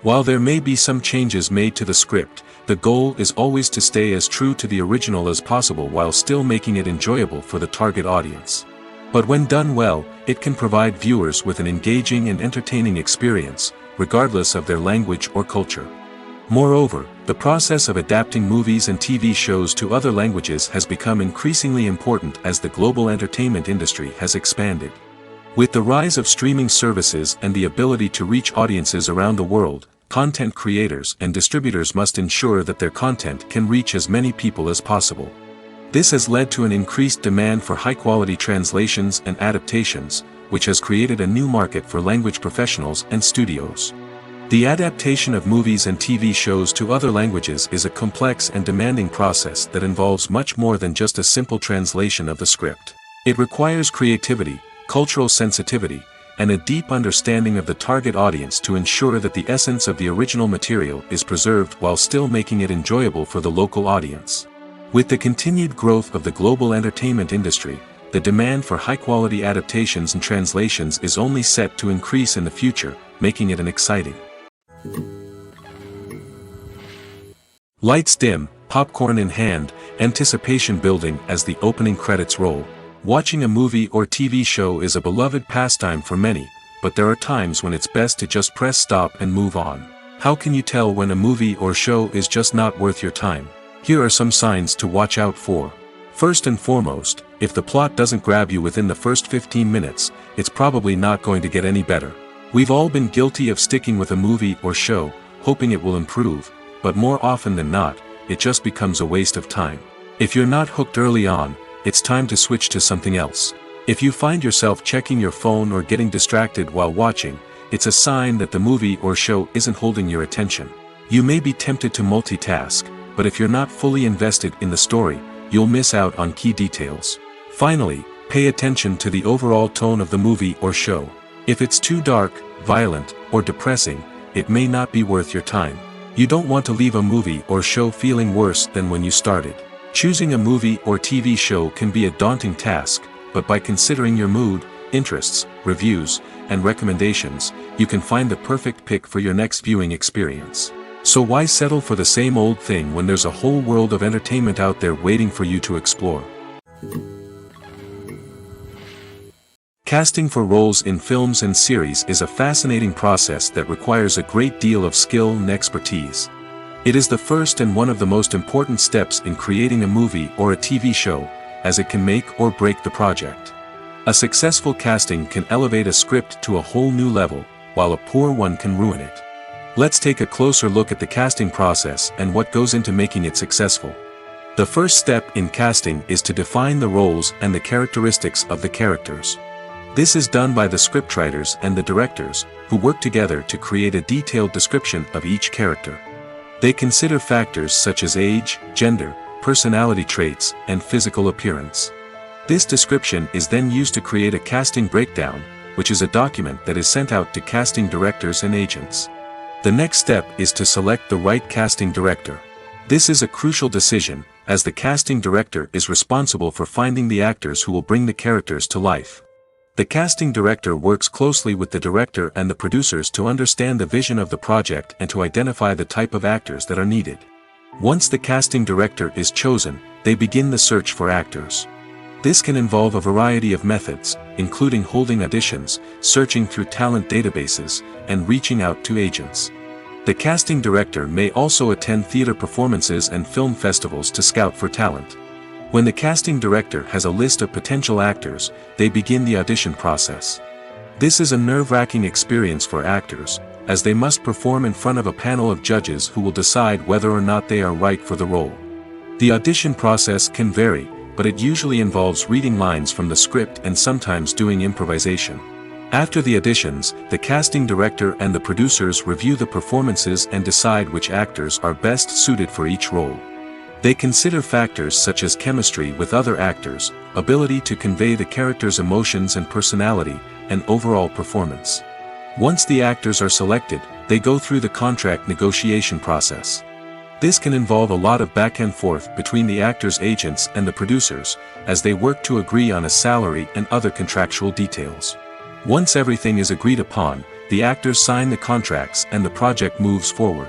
While there may be some changes made to the script, the goal is always to stay as true to the original as possible while still making it enjoyable for the target audience. But when done well, it can provide viewers with an engaging and entertaining experience, regardless of their language or culture. Moreover, the process of adapting movies and TV shows to other languages has become increasingly important as the global entertainment industry has expanded. With the rise of streaming services and the ability to reach audiences around the world, content creators and distributors must ensure that their content can reach as many people as possible. This has led to an increased demand for high-quality translations and adaptations, which has created a new market for language professionals and studios. The adaptation of movies and TV shows to other languages is a complex and demanding process that involves much more than just a simple translation of the script. It requires creativity, cultural sensitivity, and a deep understanding of the target audience to ensure that the essence of the original material is preserved while still making it enjoyable for the local audience. With the continued growth of the global entertainment industry, the demand for high-quality adaptations and translations is only set to increase in the future, making it an exciting. Lights dim, popcorn in hand, anticipation building as the opening credits roll. Watching a movie or TV show is a beloved pastime for many, but there are times when it's best to just press stop and move on. How can you tell when a movie or show is just not worth your time? Here are some signs to watch out for. First and foremost, if the plot doesn't grab you within the first 15 minutes, it's probably not going to get any better. We've all been guilty of sticking with a movie or show, hoping it will improve, but more often than not, it just becomes a waste of time. If you're not hooked early on, it's time to switch to something else. If you find yourself checking your phone or getting distracted while watching, it's a sign that the movie or show isn't holding your attention. You may be tempted to multitask, but if you're not fully invested in the story, you'll miss out on key details. Finally, pay attention to the overall tone of the movie or show. If it's too dark, violent, or depressing, it may not be worth your time. You don't want to leave a movie or show feeling worse than when you started. Choosing a movie or TV show can be a daunting task, but by considering your mood, interests, reviews, and recommendations, you can find the perfect pick for your next viewing experience. So why settle for the same old thing when there's a whole world of entertainment out there waiting for you to explore? Casting for roles in films and series is a fascinating process that requires a great deal of skill and expertise. It is the first and one of the most important steps in creating a movie or a TV show, as it can make or break the project. A successful casting can elevate a script to a whole new level, while a poor one can ruin it. Let's take a closer look at the casting process and what goes into making it successful. The first step in casting is to define the roles and the characteristics of the characters. This is done by the scriptwriters and the directors, who work together to create a detailed description of each character. They consider factors such as age, gender, personality traits, and physical appearance. This description is then used to create a casting breakdown, which is a document that is sent out to casting directors and agents. The next step is to select the right casting director. This is a crucial decision, as the casting director is responsible for finding the actors who will bring the characters to life. The casting director works closely with the director and the producers to understand the vision of the project and to identify the type of actors that are needed. Once the casting director is chosen, they begin the search for actors. This can involve a variety of methods, including holding auditions, searching through talent databases, and reaching out to agents. The casting director may also attend theater performances and film festivals to scout for talent. When the casting director has a list of potential actors, they begin the audition process. This is a nerve-wracking experience for actors, as they must perform in front of a panel of judges who will decide whether or not they are right for the role. The audition process can vary, but it usually involves reading lines from the script and sometimes doing improvisation. After the auditions, the casting director and the producers review the performances and decide which actors are best suited for each role. They consider factors such as chemistry with other actors, ability to convey the character's emotions and personality, and overall performance. Once the actors are selected, they go through the contract negotiation process. This can involve a lot of back and forth between the actors' agents and the producers, as they work to agree on a salary and other contractual details. Once everything is agreed upon, the actors sign the contracts and the project moves forward.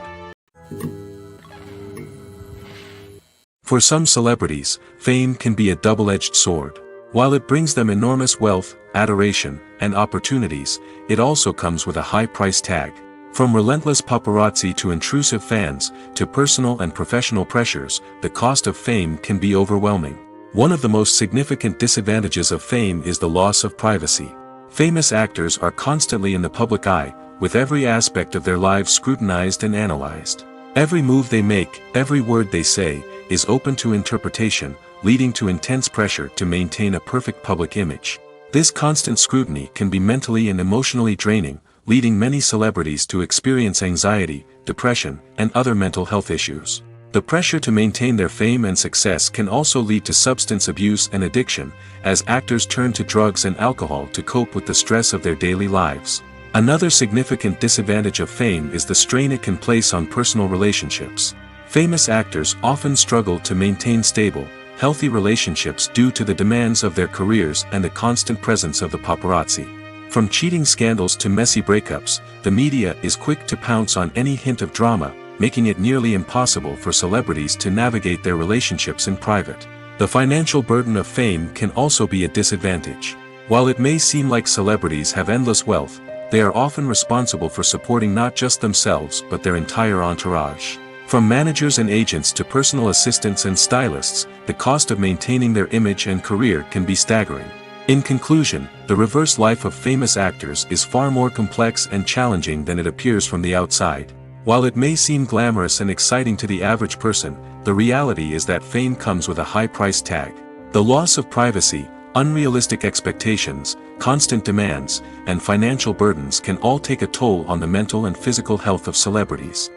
For some celebrities, fame can be a double-edged sword. While it brings them enormous wealth, adoration, and opportunities, it also comes with a high price tag. From relentless paparazzi to intrusive fans, to personal and professional pressures, the cost of fame can be overwhelming. One of the most significant disadvantages of fame is the loss of privacy. Famous actors are constantly in the public eye, with every aspect of their lives scrutinized and analyzed. Every move they make, every word they say, is open to interpretation, leading to intense pressure to maintain a perfect public image. This constant scrutiny can be mentally and emotionally draining, leading many celebrities to experience anxiety, depression, and other mental health issues. The pressure to maintain their fame and success can also lead to substance abuse and addiction, as actors turn to drugs and alcohol to cope with the stress of their daily lives. Another significant disadvantage of fame is the strain it can place on personal relationships. Famous actors often struggle to maintain stable, healthy relationships due to the demands of their careers and the constant presence of the paparazzi. From cheating scandals to messy breakups, the media is quick to pounce on any hint of drama, making it nearly impossible for celebrities to navigate their relationships in private. The financial burden of fame can also be a disadvantage. While it may seem like celebrities have endless wealth, they are often responsible for supporting not just themselves but their entire entourage. From managers and agents to personal assistants and stylists, the cost of maintaining their image and career can be staggering. In conclusion, the reverse life of famous actors is far more complex and challenging than it appears from the outside. While it may seem glamorous and exciting to the average person, the reality is that fame comes with a high price tag. The loss of privacy, unrealistic expectations, constant demands, and financial burdens can all take a toll on the mental and physical health of celebrities.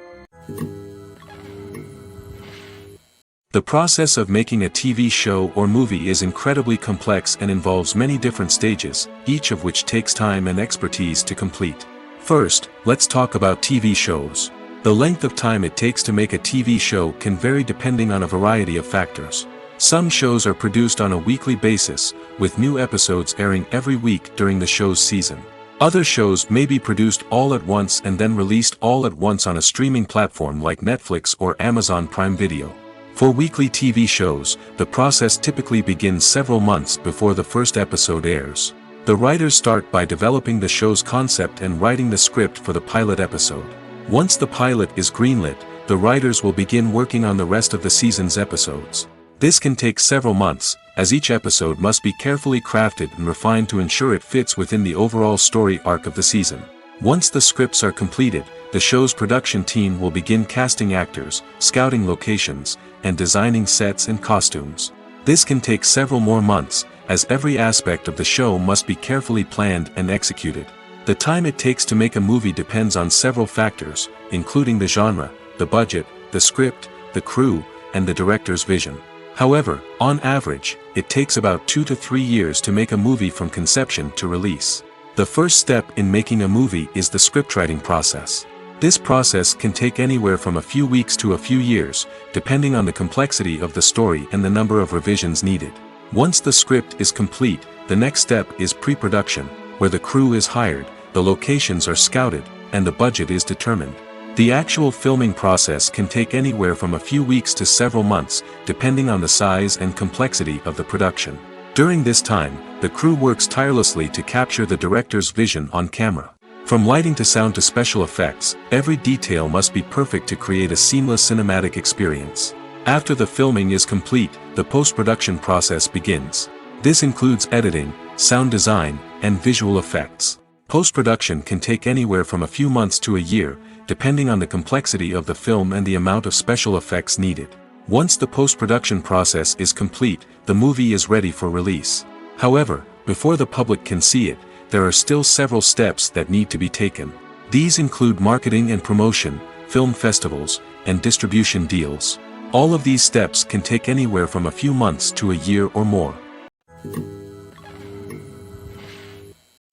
The process of making a TV show or movie is incredibly complex and involves many different stages, each of which takes time and expertise to complete. First, let's talk about TV shows. The length of time it takes to make a TV show can vary depending on a variety of factors. Some shows are produced on a weekly basis, with new episodes airing every week during the show's season. Other shows may be produced all at once and then released all at once on a streaming platform like Netflix or Amazon Prime Video. For weekly TV shows, the process typically begins several months before the first episode airs. The writers start by developing the show's concept and writing the script for the pilot episode. Once the pilot is greenlit, the writers will begin working on the rest of the season's episodes. This can take several months, as each episode must be carefully crafted and refined to ensure it fits within the overall story arc of the season. Once the scripts are completed, the show's production team will begin casting actors, scouting locations, and designing sets and costumes. This can take several more months, as every aspect of the show must be carefully planned and executed. The time it takes to make a movie depends on several factors, including the genre, the budget, the script, the crew, and the director's vision. However, on average, it takes about 2 to 3 years to make a movie from conception to release. The first step in making a movie is the scriptwriting process. This process can take anywhere from a few weeks to a few years, depending on the complexity of the story and the number of revisions needed. Once the script is complete, the next step is pre-production, where the crew is hired, the locations are scouted, and the budget is determined. The actual filming process can take anywhere from a few weeks to several months, depending on the size and complexity of the production. During this time, the crew works tirelessly to capture the director's vision on camera. From lighting to sound to special effects, every detail must be perfect to create a seamless cinematic experience. After the filming is complete, the post-production process begins. This includes editing, sound design, and visual effects. Post-production can take anywhere from a few months to a year, depending on the complexity of the film and the amount of special effects needed. Once the post-production process is complete, the movie is ready for release. However, before the public can see it, there are still several steps that need to be taken. These include marketing and promotion, film festivals, and distribution deals. All of these steps can take anywhere from a few months to a year or more.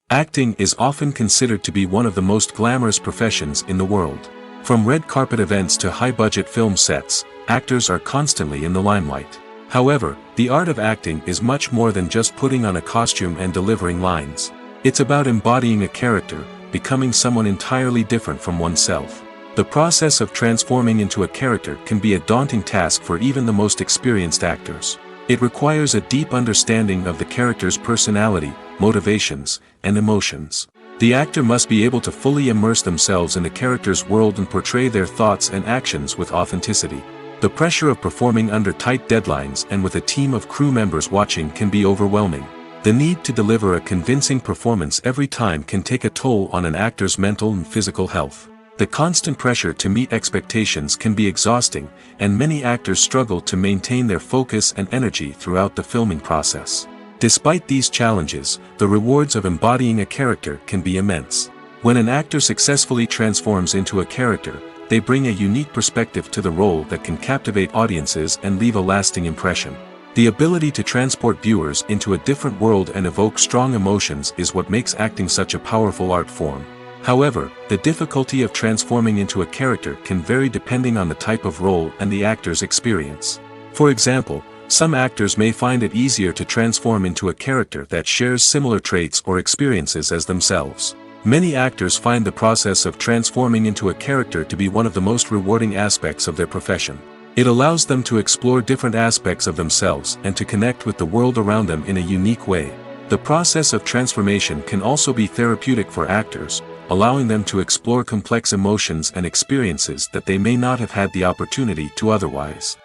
Acting is often considered to be one of the most glamorous professions in the world. From red carpet events to high-budget film sets, actors are constantly in the limelight. However, the art of acting is much more than just putting on a costume and delivering lines. It's about embodying a character, becoming someone entirely different from oneself. The process of transforming into a character can be a daunting task for even the most experienced actors. It requires a deep understanding of the character's personality, motivations, and emotions. The actor must be able to fully immerse themselves in the character's world and portray their thoughts and actions with authenticity. The pressure of performing under tight deadlines and with a team of crew members watching can be overwhelming. The need to deliver a convincing performance every time can take a toll on an actor's mental and physical health. The constant pressure to meet expectations can be exhausting, and many actors struggle to maintain their focus and energy throughout the filming process. Despite these challenges, the rewards of embodying a character can be immense. When an actor successfully transforms into a character, they bring a unique perspective to the role that can captivate audiences and leave a lasting impression. The ability to transport viewers into a different world and evoke strong emotions is what makes acting such a powerful art form. However, the difficulty of transforming into a character can vary depending on the type of role and the actor's experience. For example, some actors may find it easier to transform into a character that shares similar traits or experiences as themselves. Many actors find the process of transforming into a character to be one of the most rewarding aspects of their profession. It allows them to explore different aspects of themselves and to connect with the world around them in a unique way. The process of transformation can also be therapeutic for actors, allowing them to explore complex emotions and experiences that they may not have had the opportunity to otherwise.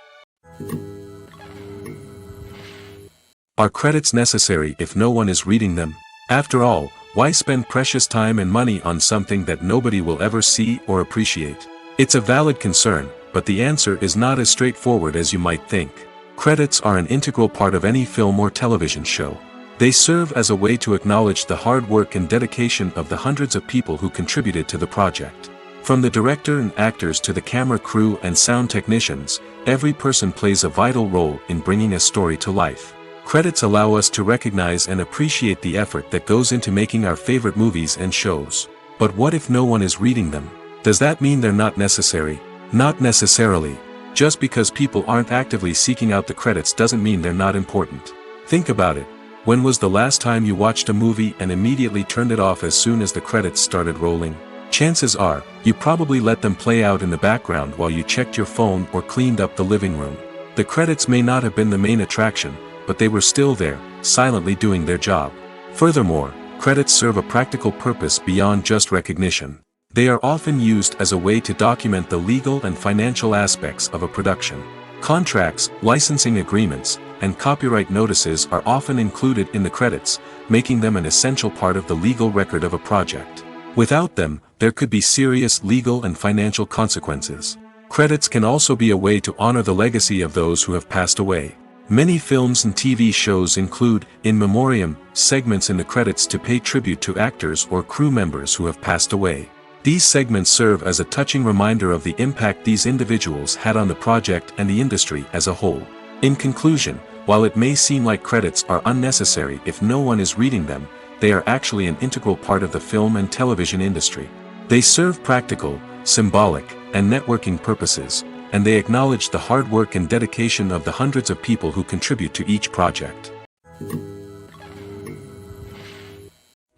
Are credits necessary if no one is reading them? After all, why spend precious time and money on something that nobody will ever see or appreciate? It's a valid concern, but the answer is not as straightforward as you might think. Credits are an integral part of any film or television show. They serve as a way to acknowledge the hard work and dedication of the hundreds of people who contributed to the project. From the director and actors to the camera crew and sound technicians, every person plays a vital role in bringing a story to life. Credits allow us to recognize and appreciate the effort that goes into making our favorite movies and shows. But what if no one is reading them? Does that mean they're not necessary? Not necessarily. Just because people aren't actively seeking out the credits doesn't mean they're not important. Think about it. When was the last time you watched a movie and immediately turned it off as soon as the credits started rolling? Chances are, you probably let them play out in the background while you checked your phone or cleaned up the living room. The credits may not have been the main attraction, but they were still there, silently doing their job. Furthermore, credits serve a practical purpose beyond just recognition. They are often used as a way to document the legal and financial aspects of a production. Contracts, licensing agreements, and copyright notices are often included in the credits, making them an essential part of the legal record of a project. Without them, there could be serious legal and financial consequences. Credits can also be a way to honor the legacy of those who have passed away. Many films and TV shows include, in memoriam, segments in the credits to pay tribute to actors or crew members who have passed away. These segments serve as a touching reminder of the impact these individuals had on the project and the industry as a whole. In conclusion, while it may seem like credits are unnecessary if no one is reading them, they are actually an integral part of the film and television industry. They serve practical, symbolic, and networking purposes, and they acknowledge the hard work and dedication of the hundreds of people who contribute to each project.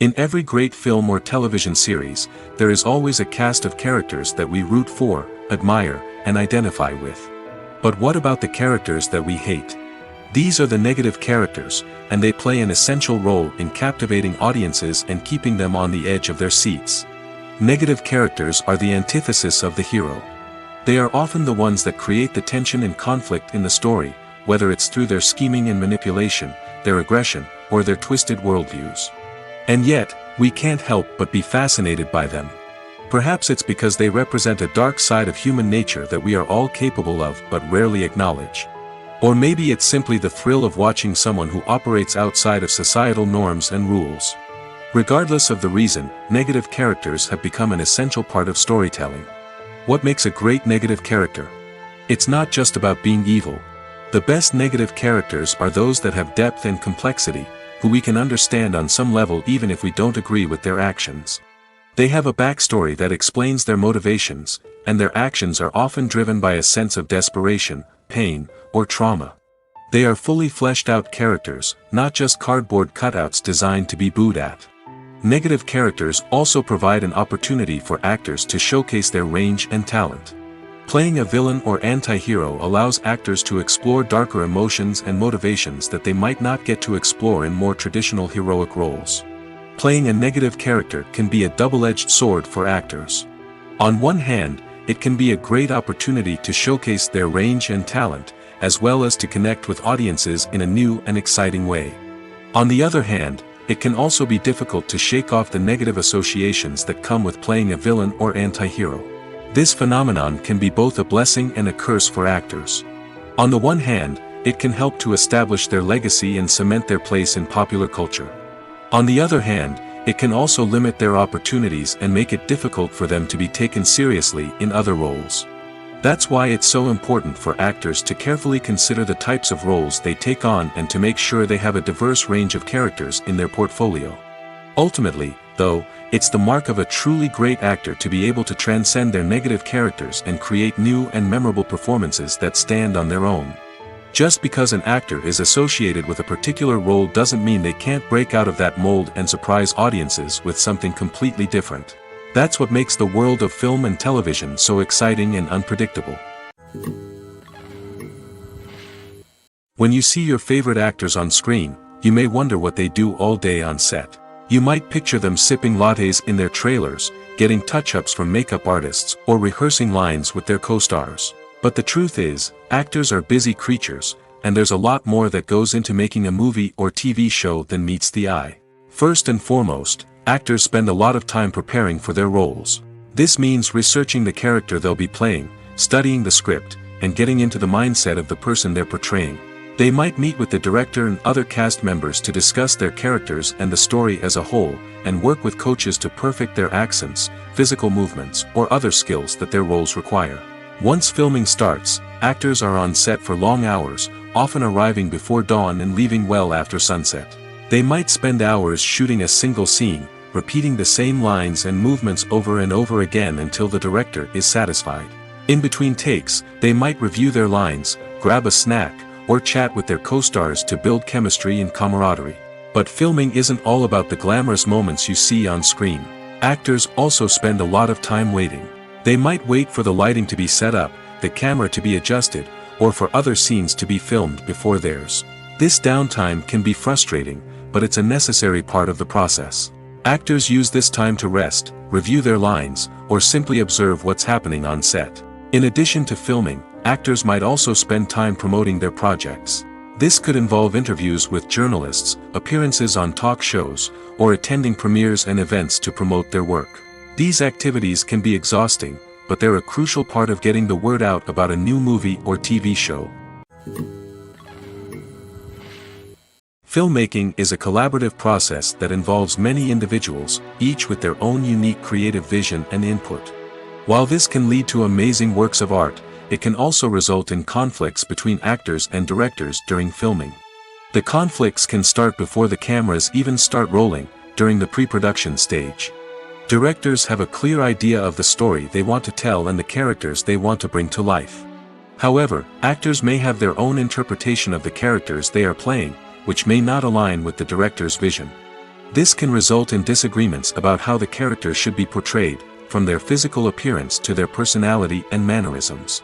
In every great film or television series, there is always a cast of characters that we root for, admire, and identify with. But what about the characters that we hate? These are the negative characters, and they play an essential role in captivating audiences and keeping them on the edge of their seats. Negative characters are the antithesis of the hero. They are often the ones that create the tension and conflict in the story, whether it's through their scheming and manipulation, their aggression, or their twisted worldviews. And yet, we can't help but be fascinated by them. Perhaps it's because they represent a dark side of human nature that we are all capable of but rarely acknowledge. Or maybe it's simply the thrill of watching someone who operates outside of societal norms and rules. Regardless of the reason, negative characters have become an essential part of storytelling. What makes a great negative character? It's not just about being evil. The best negative characters are those that have depth and complexity, who we can understand on some level even if we don't agree with their actions. They have a backstory that explains their motivations, and their actions are often driven by a sense of desperation, pain, or trauma. They are fully fleshed out characters, not just cardboard cutouts designed to be booed at. Negative characters also provide an opportunity for actors to showcase their range and talent. Playing a villain or anti-hero allows actors to explore darker emotions and motivations that they might not get to explore in more traditional heroic roles. Playing a negative character can be a double-edged sword for actors. On one hand, it can be a great opportunity to showcase their range and talent, as well as to connect with audiences in a new and exciting way. On the other hand, it can also be difficult to shake off the negative associations that come with playing a villain or anti-hero. This phenomenon can be both a blessing and a curse for actors. On the one hand, it can help to establish their legacy and cement their place in popular culture. On the other hand, it can also limit their opportunities and make it difficult for them to be taken seriously in other roles. That's why it's so important for actors to carefully consider the types of roles they take on and to make sure they have a diverse range of characters in their portfolio. Ultimately, though, it's the mark of a truly great actor to be able to transcend their negative characters and create new and memorable performances that stand on their own. Just because an actor is associated with a particular role doesn't mean they can't break out of that mold and surprise audiences with something completely different. That's what makes the world of film and television so exciting and unpredictable. When you see your favorite actors on screen, you may wonder what they do all day on set. You might picture them sipping lattes in their trailers, getting touch-ups from makeup artists, or rehearsing lines with their co-stars. But the truth is, actors are busy creatures, and there's a lot more that goes into making a movie or TV show than meets the eye. First and foremost, actors spend a lot of time preparing for their roles. This means researching the character they'll be playing, studying the script, and getting into the mindset of the person they're portraying. They might meet with the director and other cast members to discuss their characters and the story as a whole, and work with coaches to perfect their accents, physical movements, or other skills that their roles require. Once filming starts, actors are on set for long hours, often arriving before dawn and leaving well after sunset. They might spend hours shooting a single scene, repeating the same lines and movements over and over again until the director is satisfied. In between takes, they might review their lines, grab a snack, or chat with their co-stars to build chemistry and camaraderie. But filming isn't all about the glamorous moments you see on screen. Actors also spend a lot of time waiting. They might wait for the lighting to be set up, the camera to be adjusted, or for other scenes to be filmed before theirs. This downtime can be frustrating, but it's a necessary part of the process. Actors use this time to rest, review their lines, or simply observe what's happening on set. In addition to filming, actors might also spend time promoting their projects. This could involve interviews with journalists, appearances on talk shows, or attending premieres and events to promote their work. These activities can be exhausting, but they're a crucial part of getting the word out about a new movie or TV show. Filmmaking is a collaborative process that involves many individuals, each with their own unique creative vision and input. While this can lead to amazing works of art, it can also result in conflicts between actors and directors during filming. The conflicts can start before the cameras even start rolling, during the pre-production stage. Directors have a clear idea of the story they want to tell and the characters they want to bring to life. However, actors may have their own interpretation of the characters they are playing, which may not align with the director's vision. This can result in disagreements about how the characters should be portrayed, from their physical appearance to their personality and mannerisms.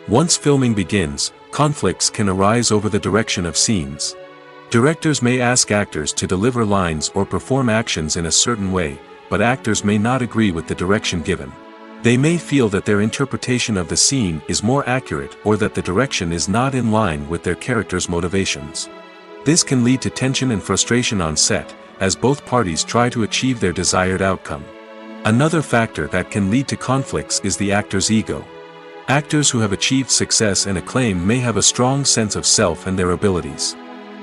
Once filming begins, conflicts can arise over the direction of scenes. Directors may ask actors to deliver lines or perform actions in a certain way, but actors may not agree with the direction given. They may feel that their interpretation of the scene is more accurate or that the direction is not in line with their character's motivations. This can lead to tension and frustration on set, as both parties try to achieve their desired outcome. Another factor that can lead to conflicts is the actor's ego. Actors who have achieved success and acclaim may have a strong sense of self and their abilities.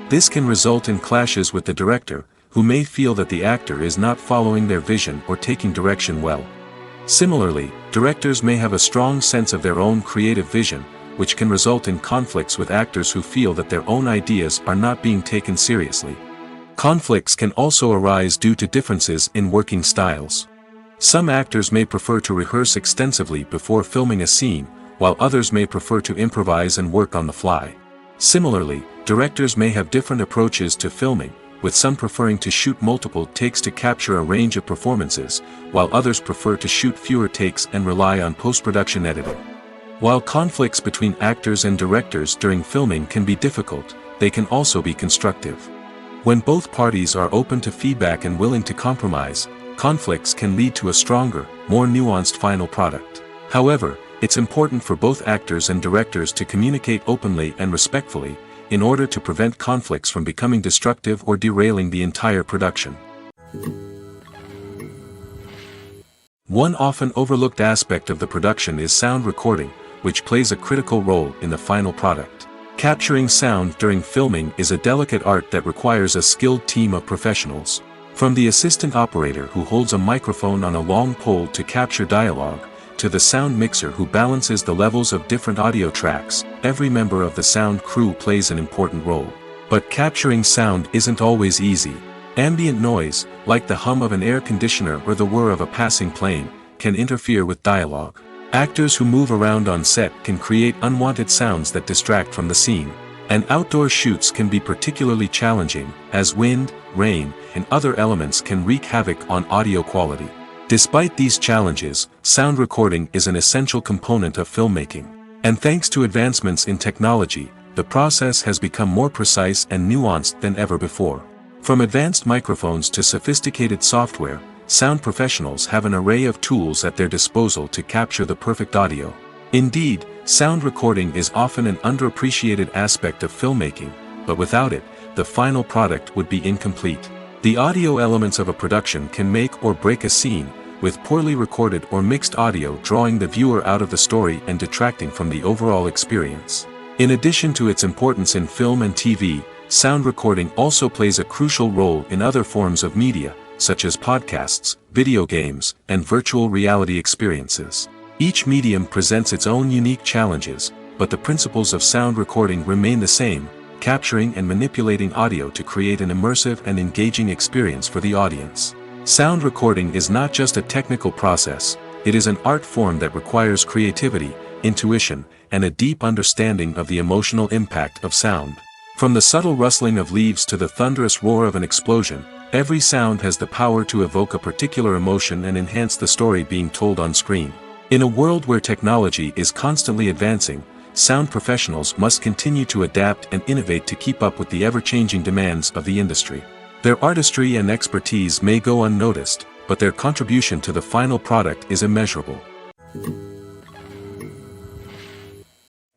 This can result in clashes with the director, who may feel that the actor is not following their vision or taking direction well. Similarly, directors may have a strong sense of their own creative vision, which can result in conflicts with actors who feel that their own ideas are not being taken seriously. Conflicts can also arise due to differences in working styles. Some actors may prefer to rehearse extensively before filming a scene, while others may prefer to improvise and work on the fly. Similarly, directors may have different approaches to filming, with some preferring to shoot multiple takes to capture a range of performances, while others prefer to shoot fewer takes and rely on post-production editing. While conflicts between actors and directors during filming can be difficult, they can also be constructive. When both parties are open to feedback and willing to compromise, conflicts can lead to a stronger, more nuanced final product. However, it's important for both actors and directors to communicate openly and respectfully, in order to prevent conflicts from becoming destructive or derailing the entire production. One often overlooked aspect of the production is sound recording, which plays a critical role in the final product. Capturing sound during filming is a delicate art that requires a skilled team of professionals. From the assistant operator who holds a microphone on a long pole to capture dialogue, to the sound mixer who balances the levels of different audio tracks, every member of the sound crew plays an important role. But capturing sound isn't always easy. Ambient noise, like the hum of an air conditioner or the whir of a passing plane, can interfere with dialogue. Actors who move around on set can create unwanted sounds that distract from the scene. And outdoor shoots can be particularly challenging, as wind, rain, and other elements can wreak havoc on audio quality. Despite these challenges, sound recording is an essential component of filmmaking. And thanks to advancements in technology, the process has become more precise and nuanced than ever before. From advanced microphones to sophisticated software, sound professionals have an array of tools at their disposal to capture the perfect audio. Indeed, sound recording is often an underappreciated aspect of filmmaking, but without it, the final product would be incomplete. The audio elements of a production can make or break a scene, with poorly recorded or mixed audio drawing the viewer out of the story and detracting from the overall experience. In addition to its importance in film and TV, sound recording also plays a crucial role in other forms of media, such as podcasts, video games, and virtual reality experiences. Each medium presents its own unique challenges, but the principles of sound recording remain the same: capturing and manipulating audio to create an immersive and engaging experience for the audience. Sound recording is not just a technical process, it is an art form that requires creativity, intuition, and a deep understanding of the emotional impact of sound. From the subtle rustling of leaves to the thunderous roar of an explosion, every sound has the power to evoke a particular emotion and enhance the story being told on screen. In a world where technology is constantly advancing, sound professionals must continue to adapt and innovate to keep up with the ever-changing demands of the industry. Their artistry and expertise may go unnoticed, but their contribution to the final product is immeasurable.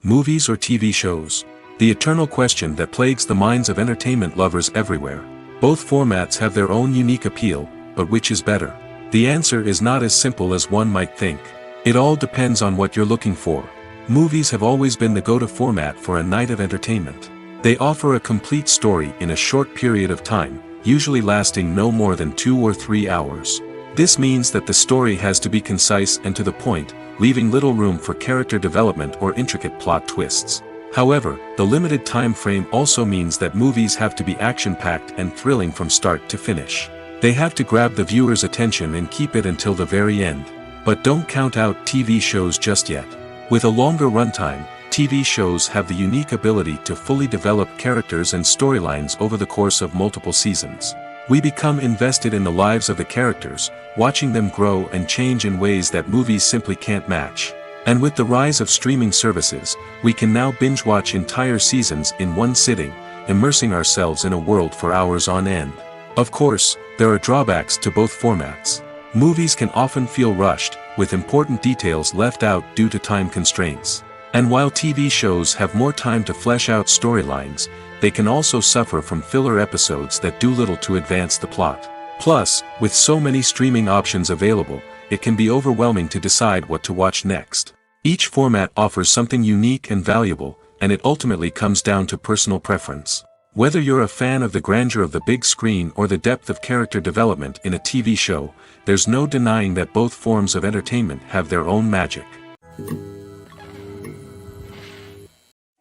Movies or TV shows? The eternal question that plagues the minds of entertainment lovers everywhere. Both formats have their own unique appeal, but which is better? The answer is not as simple as one might think. It all depends on what you're looking for. Movies have always been the go-to format for a night of entertainment. They offer a complete story in a short period of time, usually lasting no more than 2 or 3 hours. This means that the story has to be concise and to the point, leaving little room for character development or intricate plot twists. However, the limited time frame also means that movies have to be action-packed and thrilling from start to finish. They have to grab the viewer's attention and keep it until the very end. But don't count out TV shows just yet. With a longer runtime, TV shows have the unique ability to fully develop characters and storylines over the course of multiple seasons. We become invested in the lives of the characters, watching them grow and change in ways that movies simply can't match. And with the rise of streaming services, we can now binge-watch entire seasons in one sitting, immersing ourselves in a world for hours on end. Of course, there are drawbacks to both formats. Movies can often feel rushed, with important details left out due to time constraints. And while TV shows have more time to flesh out storylines, they can also suffer from filler episodes that do little to advance the plot. Plus, with so many streaming options available, it can be overwhelming to decide what to watch next. Each format offers something unique and valuable, and it ultimately comes down to personal preference. Whether you're a fan of the grandeur of the big screen or the depth of character development in a TV show, there's no denying that both forms of entertainment have their own magic.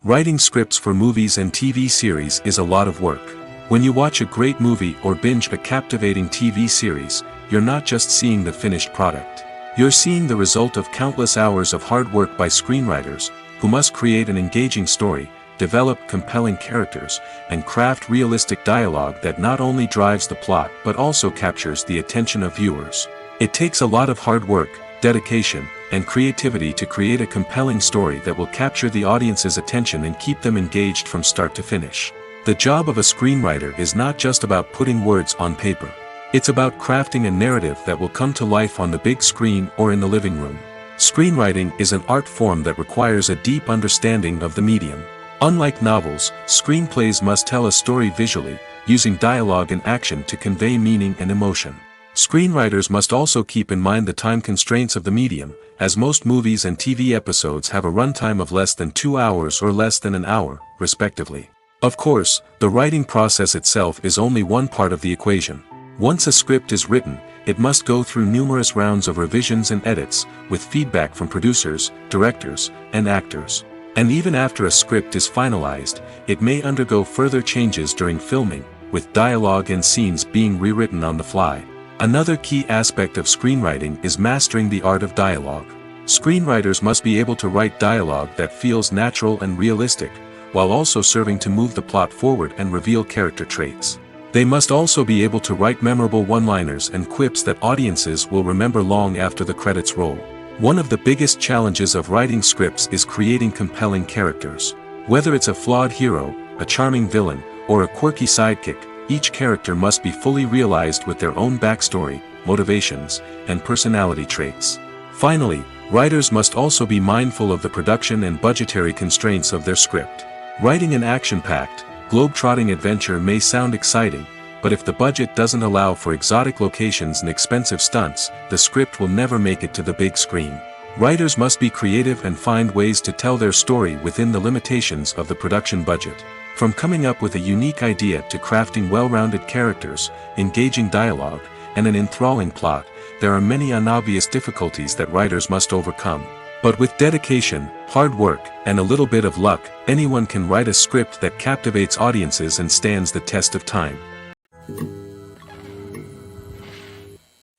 Writing scripts for movies and TV series is a lot of work. When you watch a great movie or binge a captivating TV series, you're not just seeing the finished product. You're seeing the result of countless hours of hard work by screenwriters, who must create an engaging story, develop compelling characters, and craft realistic dialogue that not only drives the plot but also captures the attention of viewers. It takes a lot of hard work, dedication, and creativity to create a compelling story that will capture the audience's attention and keep them engaged from start to finish. The job of a screenwriter is not just about putting words on paper. It's about crafting a narrative that will come to life on the big screen or in the living room. Screenwriting is an art form that requires a deep understanding of the medium. Unlike novels, screenplays must tell a story visually, using dialogue and action to convey meaning and emotion. Screenwriters must also keep in mind the time constraints of the medium, as most movies and TV episodes have a runtime of less than 2 hours or less than an hour, respectively. Of course, the writing process itself is only one part of the equation. Once a script is written, it must go through numerous rounds of revisions and edits, with feedback from producers, directors, and actors. And even after a script is finalized, it may undergo further changes during filming, with dialogue and scenes being rewritten on the fly. Another key aspect of screenwriting is mastering the art of dialogue. Screenwriters must be able to write dialogue that feels natural and realistic, while also serving to move the plot forward and reveal character traits. They must also be able to write memorable one-liners and quips that audiences will remember long after the credits roll. One of the biggest challenges of writing scripts is creating compelling characters. Whether it's a flawed hero, a charming villain, or a quirky sidekick, each character must be fully realized with their own backstory, motivations, and personality traits. Finally, writers must also be mindful of the production and budgetary constraints of their script. Writing an action-packed, globe-trotting adventure may sound exciting, but if the budget doesn't allow for exotic locations and expensive stunts, the script will never make it to the big screen. Writers must be creative and find ways to tell their story within the limitations of the production budget. From coming up with a unique idea to crafting well-rounded characters, engaging dialogue, and an enthralling plot, there are many unobvious difficulties that writers must overcome. But with dedication, hard work, and a little bit of luck, anyone can write a script that captivates audiences and stands the test of time.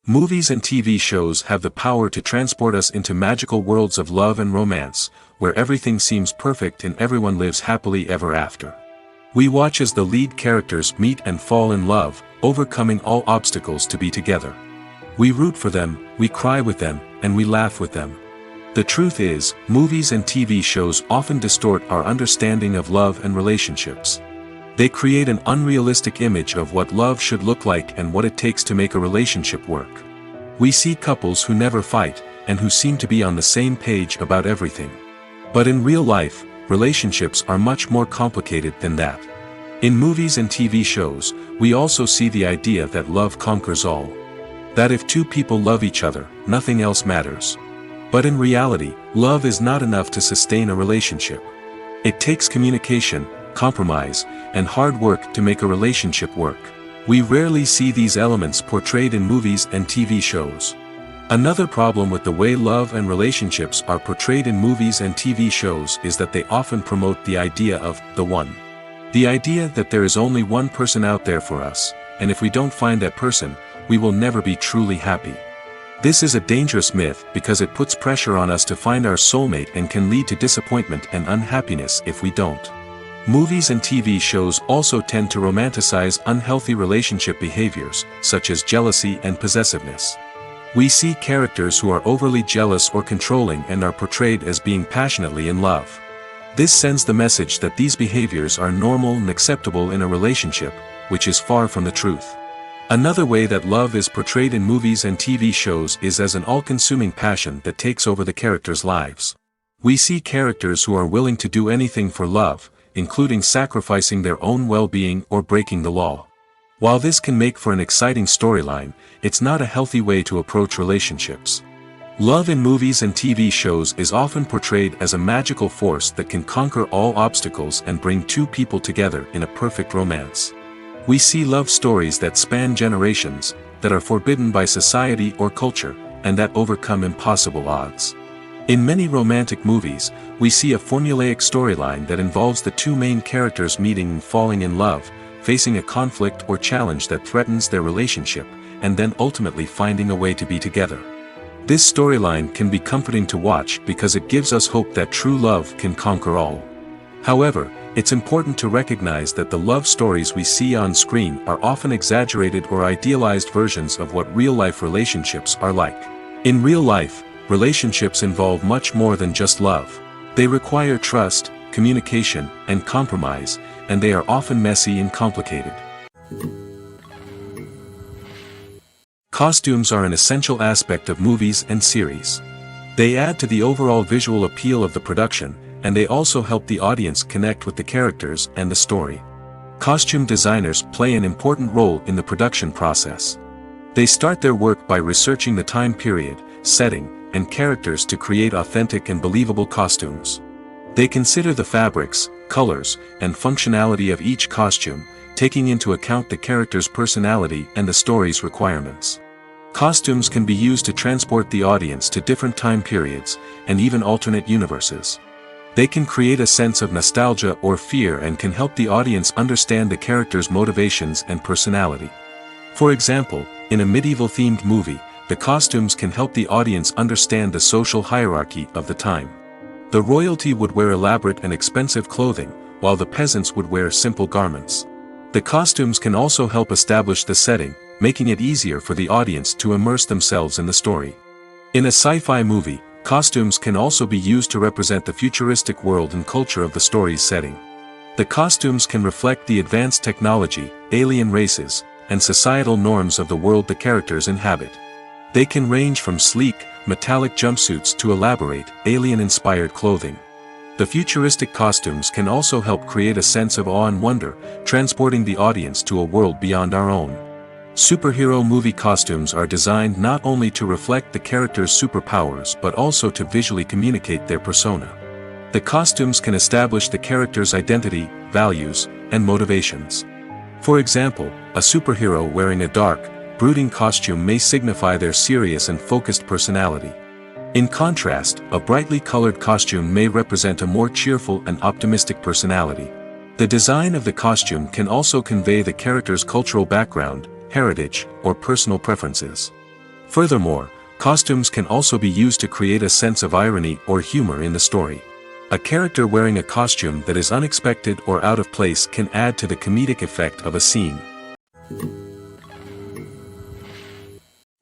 Movies and TV shows have the power to transport us into magical worlds of love and romance, where everything seems perfect and everyone lives happily ever after. We watch as the lead characters meet and fall in love, overcoming all obstacles to be together. We root for them, we cry with them, and we laugh with them. The truth is, movies and TV shows often distort our understanding of love and relationships. They create an unrealistic image of what love should look like and what it takes to make a relationship work. We see couples who never fight, and who seem to be on the same page about everything. But in real life, relationships are much more complicated than that. In movies and TV shows, we also see the idea that love conquers all. That if two people love each other, nothing else matters. But in reality, love is not enough to sustain a relationship. It takes communication, compromise, and hard work to make a relationship work. We rarely see these elements portrayed in movies and TV shows. Another problem with the way love and relationships are portrayed in movies and TV shows is that they often promote the idea of the one. The idea that there is only one person out there for us, and if we don't find that person, we will never be truly happy. This is a dangerous myth because it puts pressure on us to find our soulmate and can lead to disappointment and unhappiness if we don't. Movies and TV shows also tend to romanticize unhealthy relationship behaviors, such as jealousy and possessiveness. We see characters who are overly jealous or controlling and are portrayed as being passionately in love. This sends the message that these behaviors are normal and acceptable in a relationship, which is far from the truth. Another way that love is portrayed in movies and TV shows is as an all-consuming passion that takes over the characters' lives. We see characters who are willing to do anything for love, including sacrificing their own well-being or breaking the law. While this can make for an exciting storyline, it's not a healthy way to approach relationships. Love in movies and TV shows is often portrayed as a magical force that can conquer all obstacles and bring two people together in a perfect romance. We see love stories that span generations, that are forbidden by society or culture, and that overcome impossible odds. In many romantic movies, we see a formulaic storyline that involves the two main characters meeting and falling in love, facing a conflict or challenge that threatens their relationship, and then ultimately finding a way to be together. This storyline can be comforting to watch because it gives us hope that true love can conquer all. However, it's important to recognize that the love stories we see on screen are often exaggerated or idealized versions of what real-life relationships are like. In real life, relationships involve much more than just love. They require trust, communication, and compromise, and they are often messy and complicated. Costumes are an essential aspect of movies and series. They add to the overall visual appeal of the production, and they also help the audience connect with the characters and the story. Costume designers play an important role in the production process. They start their work by researching the time period, setting, and characters to create authentic and believable costumes. They consider the fabrics, colors, and functionality of each costume, taking into account the character's personality and the story's requirements. Costumes can be used to transport the audience to different time periods, and even alternate universes. They can create a sense of nostalgia or fear and can help the audience understand the character's motivations and personality. For example, in a medieval-themed movie, the costumes can help the audience understand the social hierarchy of the time. The royalty would wear elaborate and expensive clothing, while the peasants would wear simple garments. The costumes can also help establish the setting, making it easier for the audience to immerse themselves in the story. In a sci-fi movie, costumes can also be used to represent the futuristic world and culture of the story's setting. The costumes can reflect the advanced technology, alien races, and societal norms of the world the characters inhabit. They can range from sleek, metallic jumpsuits to elaborate, alien-inspired clothing. The futuristic costumes can also help create a sense of awe and wonder, transporting the audience to a world beyond our own. Superhero movie costumes are designed not only to reflect the character's superpowers but also to visually communicate their persona. The costumes can establish the character's identity, values, and motivations. For example, a superhero wearing a dark, brooding costume may signify their serious and focused personality. In contrast, a brightly colored costume may represent a more cheerful and optimistic personality. The design of the costume can also convey the character's cultural background, heritage, or personal preferences. Furthermore, costumes can also be used to create a sense of irony or humor in the story. A character wearing a costume that is unexpected or out of place can add to the comedic effect of a scene.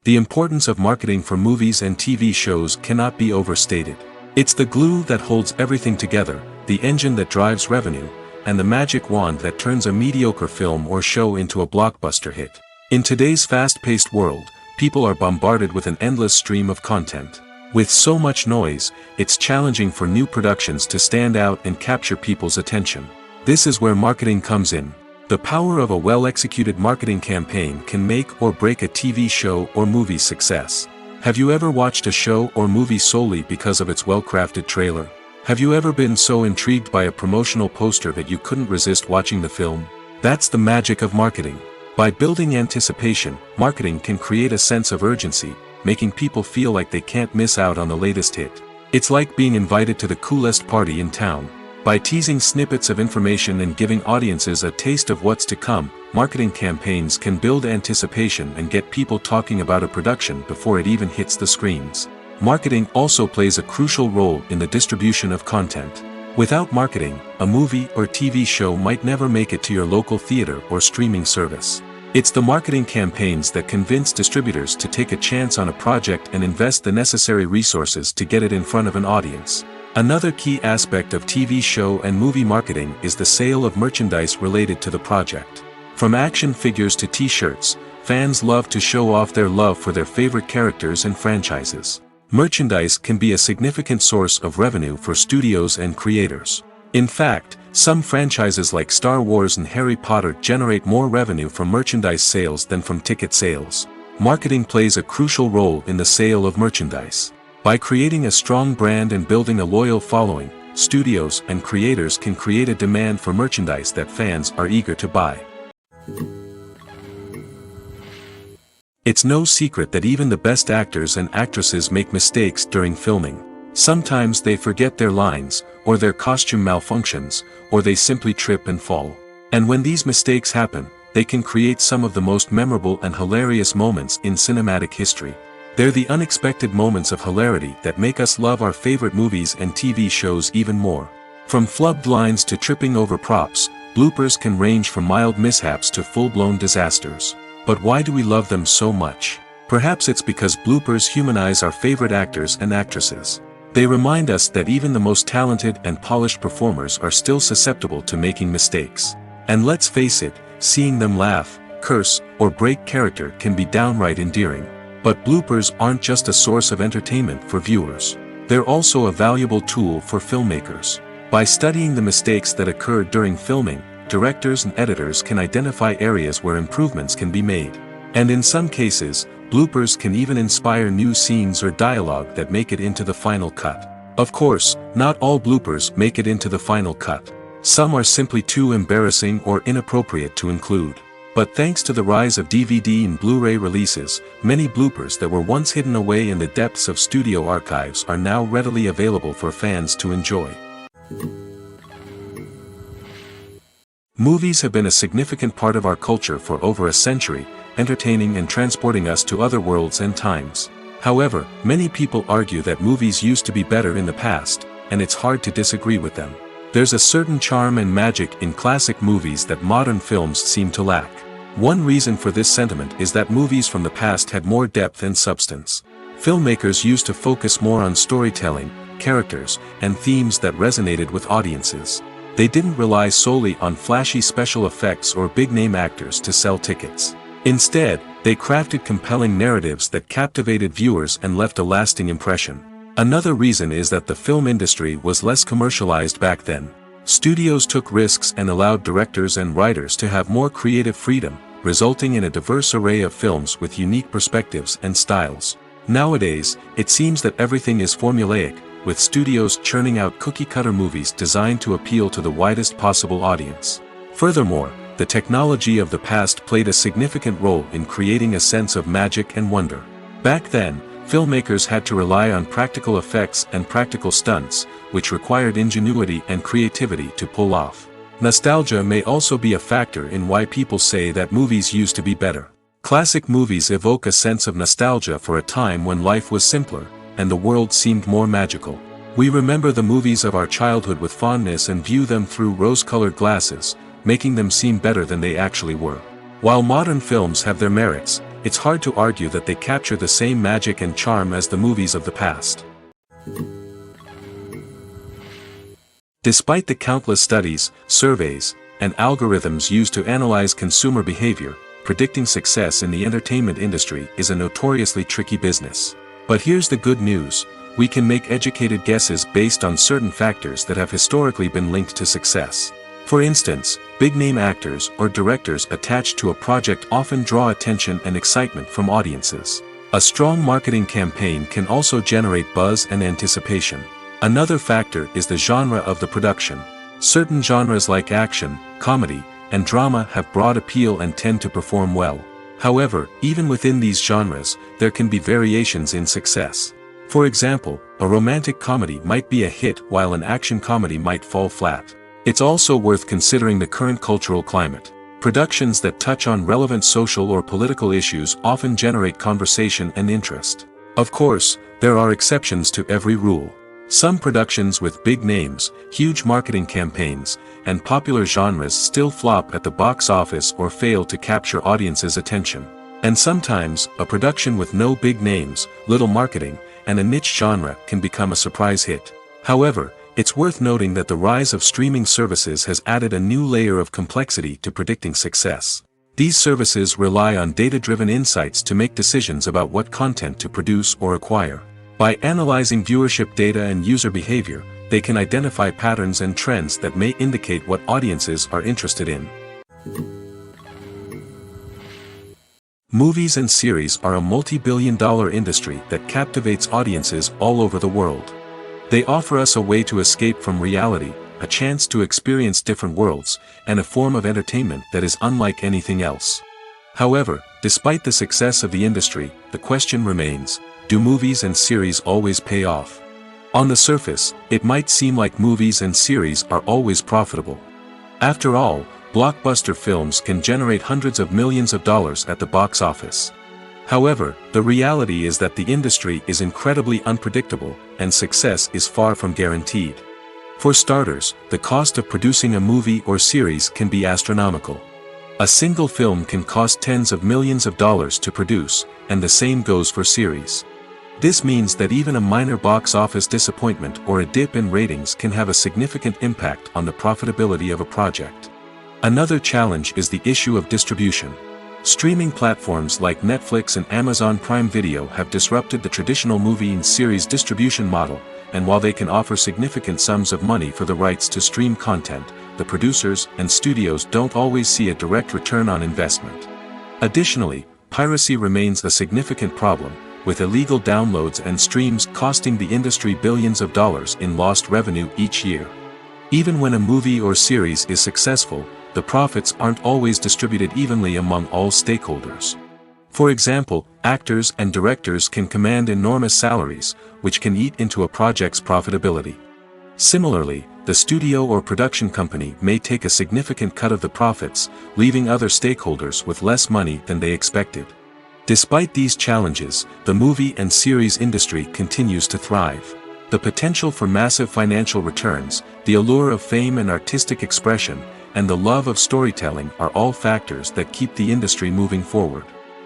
The importance of marketing for movies and TV shows cannot be overstated. It's the glue that holds everything together, the engine that drives revenue, and the magic wand that turns a mediocre film or show into a blockbuster hit. In today's fast-paced world, people are bombarded with an endless stream of content. With so much noise, it's challenging for new productions to stand out and capture people's attention. This is where marketing comes in. The power of a well-executed marketing campaign can make or break a TV show or movie's success. Have you ever watched a show or movie solely because of its well-crafted trailer? Have you ever been so intrigued by a promotional poster that you couldn't resist watching the film? That's the magic of marketing. By building anticipation, marketing can create a sense of urgency, making people feel like they can't miss out on the latest hit. It's like being invited to the coolest party in town. By teasing snippets of information and giving audiences a taste of what's to come, marketing campaigns can build anticipation and get people talking about a production before it even hits the screens. Marketing also plays a crucial role in the distribution of content. Without marketing, a movie or TV show might never make it to your local theater or streaming service. It's the marketing campaigns that convince distributors to take a chance on a project and invest the necessary resources to get it in front of an audience. Another key aspect of TV show and movie marketing is the sale of merchandise related to the project. From action figures to t-shirts, fans love to show off their love for their favorite characters and franchises. Merchandise can be a significant source of revenue for studios and creators. In fact, some franchises like Star Wars and Harry Potter generate more revenue from merchandise sales than from ticket sales. Marketing plays a crucial role in the sale of merchandise. By creating a strong brand and building a loyal following, studios and creators can create a demand for merchandise that fans are eager to buy. It's no secret that even the best actors and actresses make mistakes during filming. Sometimes they forget their lines, or their costume malfunctions, or they simply trip and fall. And when these mistakes happen, they can create some of the most memorable and hilarious moments in cinematic history. They're the unexpected moments of hilarity that make us love our favorite movies and TV shows even more. From flubbed lines to tripping over props, bloopers can range from mild mishaps to full-blown disasters. But why do we love them so much? Perhaps it's because bloopers humanize our favorite actors and actresses. They remind us that even the most talented and polished performers are still susceptible to making mistakes. And let's face it, seeing them laugh, curse, or break character can be downright endearing. But bloopers aren't just a source of entertainment for viewers. They're also a valuable tool for filmmakers. By studying the mistakes that occurred during filming, directors and editors can identify areas where improvements can be made. And in some cases, bloopers can even inspire new scenes or dialogue that make it into the final cut. Of course, not all bloopers make it into the final cut. Some are simply too embarrassing or inappropriate to include. But thanks to the rise of DVD and Blu-ray releases, many bloopers that were once hidden away in the depths of studio archives are now readily available for fans to enjoy. Movies have been a significant part of our culture for over a century, entertaining and transporting us to other worlds and times. However, many people argue that movies used to be better in the past, and it's hard to disagree with them. There's a certain charm and magic in classic movies that modern films seem to lack. One reason for this sentiment is that movies from the past had more depth and substance. Filmmakers used to focus more on storytelling, characters, and themes that resonated with audiences. They didn't rely solely on flashy special effects or big-name actors to sell tickets. Instead, they crafted compelling narratives that captivated viewers and left a lasting impression. Another reason is that the film industry was less commercialized back then. Studios took risks and allowed directors and writers to have more creative freedom, resulting in a diverse array of films with unique perspectives and styles. Nowadays, it seems that everything is formulaic, with studios churning out cookie-cutter movies designed to appeal to the widest possible audience. Furthermore, the technology of the past played a significant role in creating a sense of magic and wonder. Back then, filmmakers had to rely on practical effects and practical stunts, which required ingenuity and creativity to pull off. Nostalgia may also be a factor in why people say that movies used to be better. Classic movies evoke a sense of nostalgia for a time when life was simpler, and the world seemed more magical. We remember the movies of our childhood with fondness and view them through rose-colored glasses, making them seem better than they actually were. While modern films have their merits, it's hard to argue that they capture the same magic and charm as the movies of the past. Despite the countless studies, surveys, and algorithms used to analyze consumer behavior, predicting success in the entertainment industry is a notoriously tricky business. But here's the good news: we can make educated guesses based on certain factors that have historically been linked to success. For instance, big-name actors or directors attached to a project often draw attention and excitement from audiences. A strong marketing campaign can also generate buzz and anticipation. Another factor is the genre of the production. Certain genres like action, comedy, and drama have broad appeal and tend to perform well. However, even within these genres, there can be variations in success. For example, a romantic comedy might be a hit while an action comedy might fall flat. It's also worth considering the current cultural climate. Productions that touch on relevant social or political issues often generate conversation and interest. Of course, there are exceptions to every rule. Some productions with big names, huge marketing campaigns, and popular genres still flop at the box office or fail to capture audiences' attention. And sometimes, a production with no big names, little marketing, and a niche genre can become a surprise hit. However, it's worth noting that the rise of streaming services has added a new layer of complexity to predicting success. These services rely on data-driven insights to make decisions about what content to produce or acquire. By analyzing viewership data and user behavior, they can identify patterns and trends that may indicate what audiences are interested in. Movies and series are a multi-billion-dollar industry that captivates audiences all over the world. They offer us a way to escape from reality, a chance to experience different worlds, and a form of entertainment that is unlike anything else. However, despite the success of the industry, the question remains, do movies and series always pay off? On the surface, it might seem like movies and series are always profitable. After all, blockbuster films can generate hundreds of millions of dollars at the box office. However, the reality is that the industry is incredibly unpredictable, and success is far from guaranteed. For starters, the cost of producing a movie or series can be astronomical. A single film can cost tens of millions of dollars to produce, and the same goes for series. This means that even a minor box office disappointment or a dip in ratings can have a significant impact on the profitability of a project. Another challenge is the issue of distribution. Streaming platforms like Netflix and Amazon Prime Video have disrupted the traditional movie and series distribution model, and while they can offer significant sums of money for the rights to stream content, the producers and studios don't always see a direct return on investment. Additionally, piracy remains a significant problem, with illegal downloads and streams costing the industry billions of dollars in lost revenue each year. Even when a movie or series is successful, the profits aren't always distributed evenly among all stakeholders. For example, actors and directors can command enormous salaries, which can eat into a project's profitability. Similarly, the studio or production company may take a significant cut of the profits, leaving other stakeholders with less money than they expected. Despite these challenges, the movie and series industry continues to thrive. The potential for massive financial returns, the allure of fame and artistic expression, and the love of storytelling are all factors that keep the industry moving forward.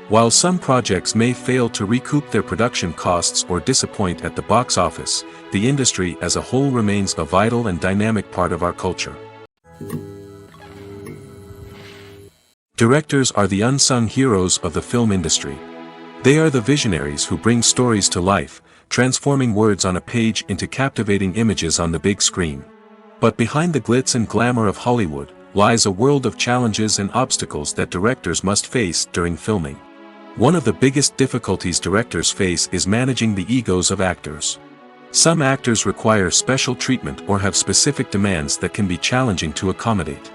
While some projects may fail to recoup their production costs or disappoint at the box office, the industry as a whole remains a vital and dynamic part of our culture. Directors are the unsung heroes of the film industry. They are the visionaries who bring stories to life, transforming words on a page into captivating images on the big screen. But behind the glitz and glamour of Hollywood lies a world of challenges and obstacles that directors must face during filming. One of the biggest difficulties directors face is managing the egos of actors. Some actors require special treatment or have specific demands that can be challenging to accommodate.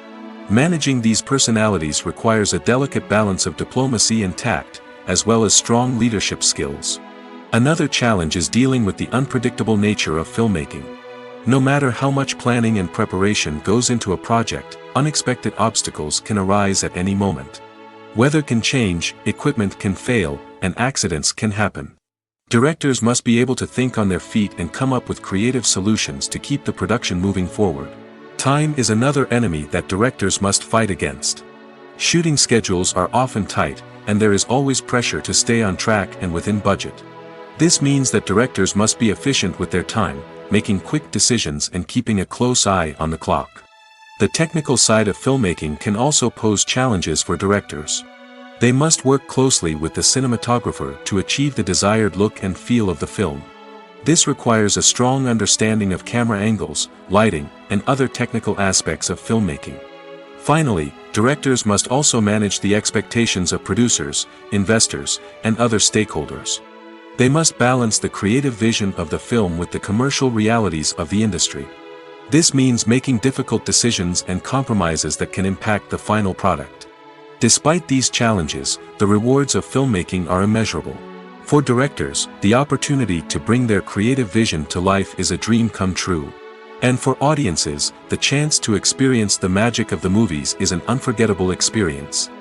Managing these personalities requires a delicate balance of diplomacy and tact, as well as strong leadership skills. Another challenge is dealing with the unpredictable nature of filmmaking. No matter how much planning and preparation goes into a project, unexpected obstacles can arise at any moment. Weather can change, equipment can fail, and accidents can happen. Directors must be able to think on their feet and come up with creative solutions to keep the production moving forward. Time is another enemy that directors must fight against. Shooting schedules are often tight, and there is always pressure to stay on track and within budget. This means that directors must be efficient with their time, making quick decisions and keeping a close eye on the clock. The technical side of filmmaking can also pose challenges for directors. They must work closely with the cinematographer to achieve the desired look and feel of the film. This requires a strong understanding of camera angles, lighting, and other technical aspects of filmmaking. Finally, directors must also manage the expectations of producers, investors, and other stakeholders. They must balance the creative vision of the film with the commercial realities of the industry. This means making difficult decisions and compromises that can impact the final product. Despite these challenges, the rewards of filmmaking are immeasurable. For directors, the opportunity to bring their creative vision to life is a dream come true. And for audiences, the chance to experience the magic of the movies is an unforgettable experience.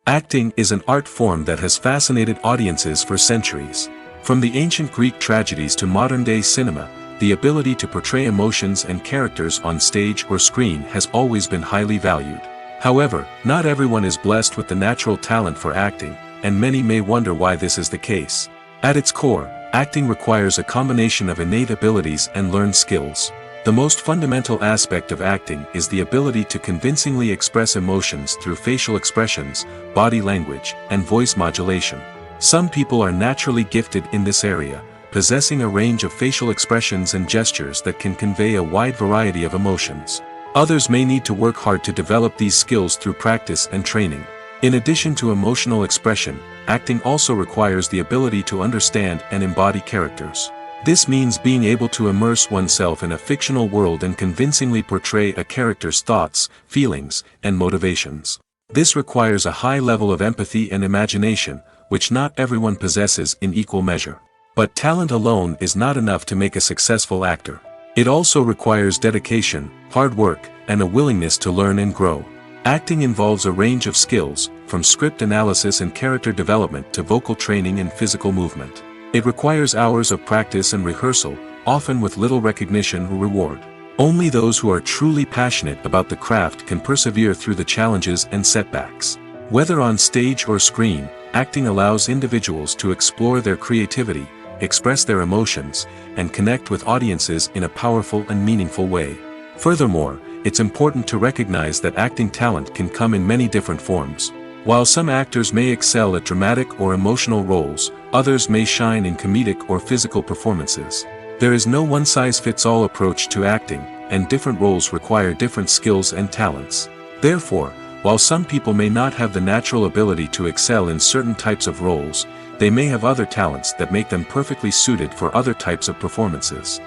Acting is an art form that has fascinated audiences for centuries. From the ancient Greek tragedies to modern-day cinema, the ability to portray emotions and characters on stage or screen has always been highly valued. However, not everyone is blessed with the natural talent for acting, and many may wonder why this is the case. At its core, acting requires a combination of innate abilities and learned skills. The most fundamental aspect of acting is the ability to convincingly express emotions through facial expressions, body language, and voice modulation. Some people are naturally gifted in this area, possessing a range of facial expressions and gestures that can convey a wide variety of emotions. Others may need to work hard to develop these skills through practice and training. In addition to emotional expression, acting also requires the ability to understand and embody characters. This means being able to immerse oneself in a fictional world and convincingly portray a character's thoughts, feelings, and motivations. This requires a high level of empathy and imagination, which not everyone possesses in equal measure. But talent alone is not enough to make a successful actor. It also requires dedication, hard work, and a willingness to learn and grow. Acting involves a range of skills, from script analysis and character development to vocal training and physical movement. It requires hours of practice and rehearsal, often with little recognition or reward. Only those who are truly passionate about the craft can persevere through the challenges and setbacks. Whether on stage or screen, acting allows individuals to explore their creativity, express their emotions, and connect with audiences in a powerful and meaningful way. Furthermore, it's important to recognize that acting talent can come in many different forms. While some actors may excel at dramatic or emotional roles, others may shine in comedic or physical performances. There is no one-size-fits-all approach to acting, and different roles require different skills and talents. Therefore, while some people may not have the natural ability to excel in certain types of roles, they may have other talents that make them perfectly suited for other types of performances.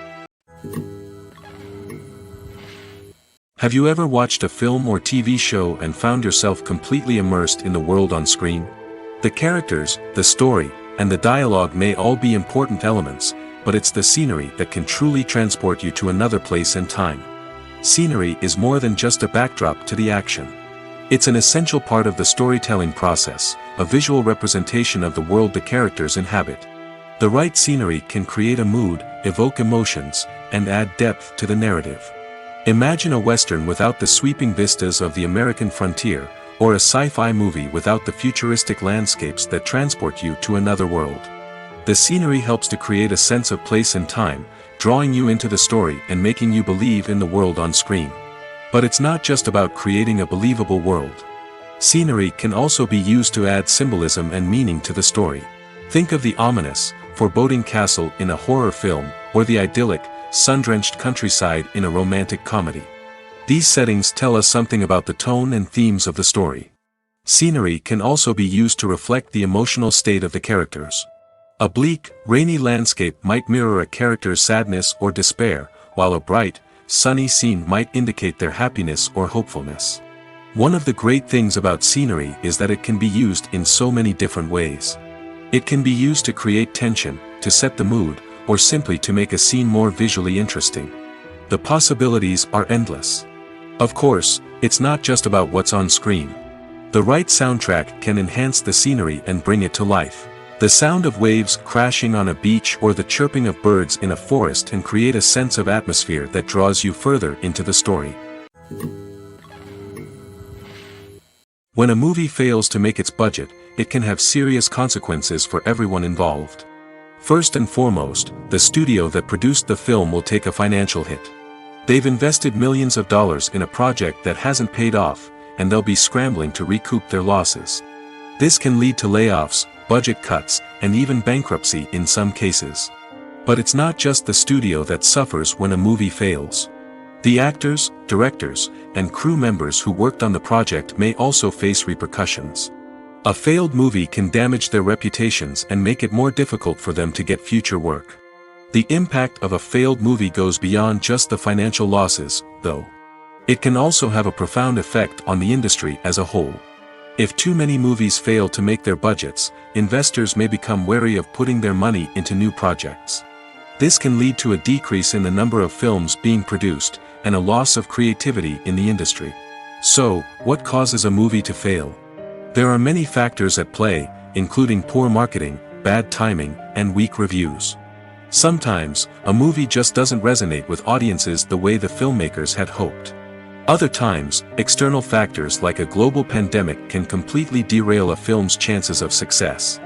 Have you ever watched a film or TV show and found yourself completely immersed in the world on screen? The characters, the story, and the dialogue may all be important elements, but it's the scenery that can truly transport you to another place and time. Scenery is more than just a backdrop to the action. It's an essential part of the storytelling process, a visual representation of the world the characters inhabit. The right scenery can create a mood, evoke emotions, and add depth to the narrative. Imagine a Western without the sweeping vistas of the American frontier, or a sci-fi movie without the futuristic landscapes that transport you to another world. The scenery helps to create a sense of place and time, drawing you into the story and making you believe in the world on screen. But it's not just about creating a believable world. Scenery can also be used to add symbolism and meaning to the story. Think of the ominous, foreboding castle in a horror film, or the idyllic, sun-drenched countryside in a romantic comedy. These settings tell us something about the tone and themes of the story. Scenery can also be used to reflect the emotional state of the characters. A bleak, rainy landscape might mirror a character's sadness or despair, while a bright, sunny scene might indicate their happiness or hopefulness. One of the great things about scenery is that it can be used in so many different ways. It can be used to create tension, to set the mood, or simply to make a scene more visually interesting. The possibilities are endless. Of course, it's not just about what's on screen. The right soundtrack can enhance the scenery and bring it to life. The sound of waves crashing on a beach or the chirping of birds in a forest can create a sense of atmosphere that draws you further into the story. When a movie fails to make its budget, it can have serious consequences for everyone involved. First and foremost, the studio that produced the film will take a financial hit. They've invested millions of dollars in a project that hasn't paid off, and they'll be scrambling to recoup their losses. This can lead to layoffs, budget cuts, and even bankruptcy in some cases. But it's not just the studio that suffers when a movie fails. The actors, directors, and crew members who worked on the project may also face repercussions. A failed movie can damage their reputations and make it more difficult for them to get future work. The impact of a failed movie goes beyond just the financial losses, though. It can also have a profound effect on the industry as a whole. If too many movies fail to make their budgets, investors may become wary of putting their money into new projects. This can lead to a decrease in the number of films being produced, and a loss of creativity in the industry. So, what causes a movie to fail? There are many factors at play, including poor marketing, bad timing and weak reviews. Sometimes, a movie just doesn't resonate with audiences the way the filmmakers had hoped. Other times, external factors like a global pandemic can completely derail a film's chances of success.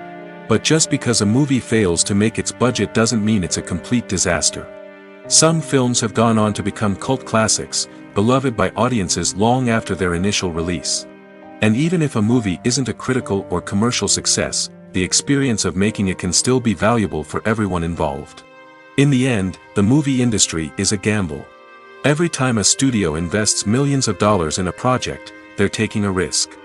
But just because a movie fails to make its budget doesn't mean it's a complete disaster. Some films have gone on to become cult classics, beloved by audiences long after their initial release. And even if a movie isn't a critical or commercial success, the experience of making it can still be valuable for everyone involved. In the end, the movie industry is a gamble. Every time a studio invests millions of dollars in a project, they're taking a risk.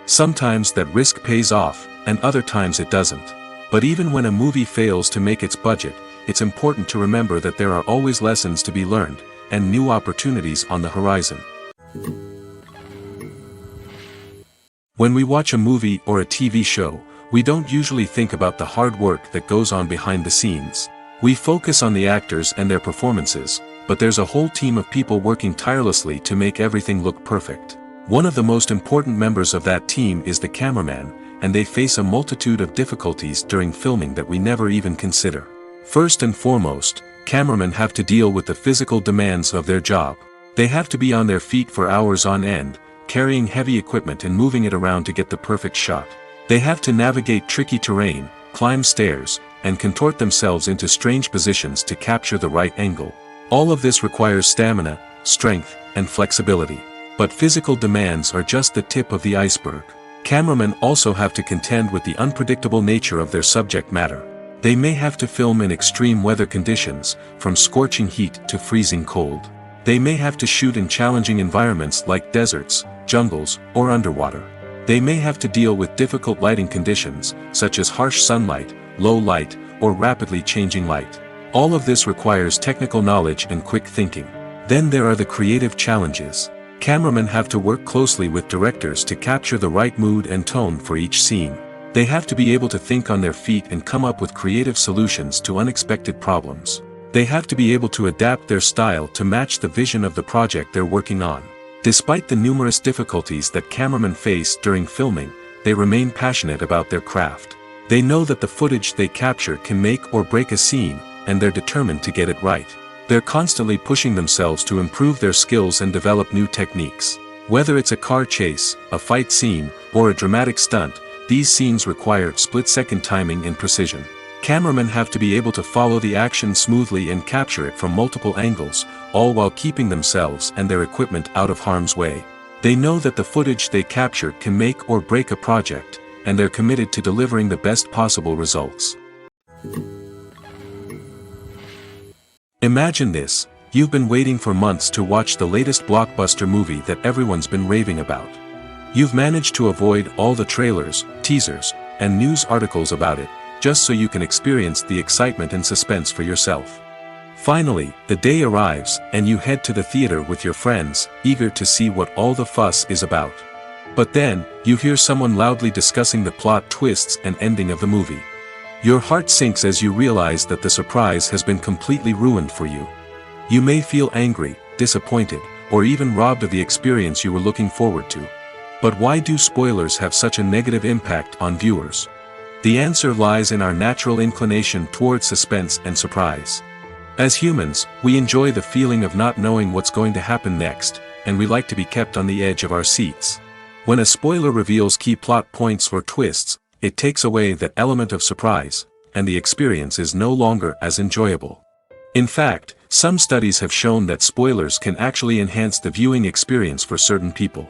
Sometimes that risk pays off, and other times it doesn't. But even when a movie fails to make its budget, it's important to remember that there are always lessons to be learned, and new opportunities on the horizon. When we watch a movie or a TV show, we don't usually think about the hard work that goes on behind the scenes. We focus on the actors and their performances, but there's a whole team of people working tirelessly to make everything look perfect. One of the most important members of that team is the cameraman, and they face a multitude of difficulties during filming that we never even consider. First and foremost, cameramen have to deal with the physical demands of their job. They have to be on their feet for hours on end, carrying heavy equipment and moving it around to get the perfect shot. They have to navigate tricky terrain, climb stairs, and contort themselves into strange positions to capture the right angle. All of this requires stamina, strength, and flexibility. But physical demands are just the tip of the iceberg. Cameramen also have to contend with the unpredictable nature of their subject matter. They may have to film in extreme weather conditions, from scorching heat to freezing cold. They may have to shoot in challenging environments like deserts, jungles, or underwater. They may have to deal with difficult lighting conditions, such as harsh sunlight, low light, or rapidly changing light. All of this requires technical knowledge and quick thinking. Then there are the creative challenges. Cameramen have to work closely with directors to capture the right mood and tone for each scene. They have to be able to think on their feet and come up with creative solutions to unexpected problems. They have to be able to adapt their style to match the vision of the project they're working on. Despite the numerous difficulties that cameramen face during filming, they remain passionate about their craft. They know that the footage they capture can make or break a scene, and they're determined to get it right. They're constantly pushing themselves to improve their skills and develop new techniques. Whether it's a car chase, a fight scene, or a dramatic stunt, these scenes require split-second timing and precision. Cameramen have to be able to follow the action smoothly and capture it from multiple angles, all while keeping themselves and their equipment out of harm's way. They know that the footage they capture can make or break a project, and they're committed to delivering the best possible results. Imagine this: you've been waiting for months to watch the latest blockbuster movie that everyone's been raving about. You've managed to avoid all the trailers, teasers, and news articles about it, just so you can experience the excitement and suspense for yourself. Finally, the day arrives, and you head to the theater with your friends, eager to see what all the fuss is about. But then, you hear someone loudly discussing the plot twists and ending of the movie. Your heart sinks as you realize that the surprise has been completely ruined for you. You may feel angry, disappointed, or even robbed of the experience you were looking forward to. But why do spoilers have such a negative impact on viewers? The answer lies in our natural inclination towards suspense and surprise. As humans, we enjoy the feeling of not knowing what's going to happen next, and we like to be kept on the edge of our seats. When a spoiler reveals key plot points or twists, it takes away that element of surprise, and the experience is no longer as enjoyable. In fact, some studies have shown that spoilers can actually enhance the viewing experience for certain people.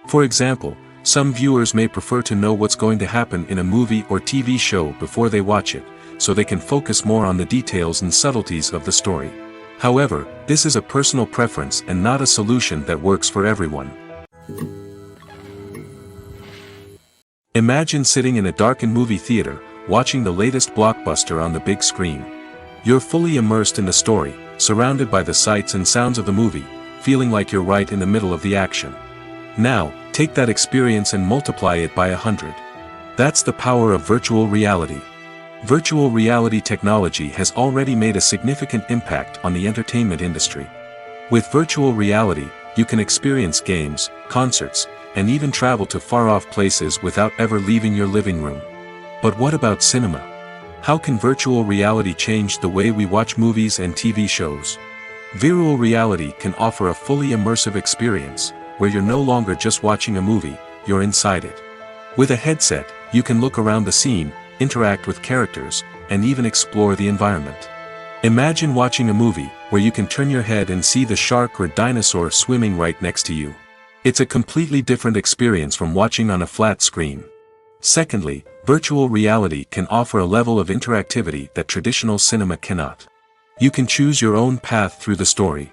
For example, some viewers may prefer to know what's going to happen in a movie or TV show before they watch it, so they can focus more on the details and subtleties of the story. However, this is a personal preference and not a solution that works for everyone. Imagine sitting in a darkened movie theater, watching the latest blockbuster on the big screen. You're fully immersed in the story, surrounded by the sights and sounds of the movie, feeling like you're right in the middle of the action. Now, take that experience and multiply it by 100. That's the power of virtual reality. Virtual reality technology has already made a significant impact on the entertainment industry. With virtual reality, you can experience games, concerts, and even travel to far-off places without ever leaving your living room. But what about cinema? How can virtual reality change the way we watch movies and TV shows? Virtual reality can offer a fully immersive experience, where you're no longer just watching a movie, you're inside it. With a headset, you can look around the scene, interact with characters, and even explore the environment. Imagine watching a movie, where you can turn your head and see the shark or dinosaur swimming right next to you. It's a completely different experience from watching on a flat screen. Secondly, virtual reality can offer a level of interactivity that traditional cinema cannot. You can choose your own path through the story.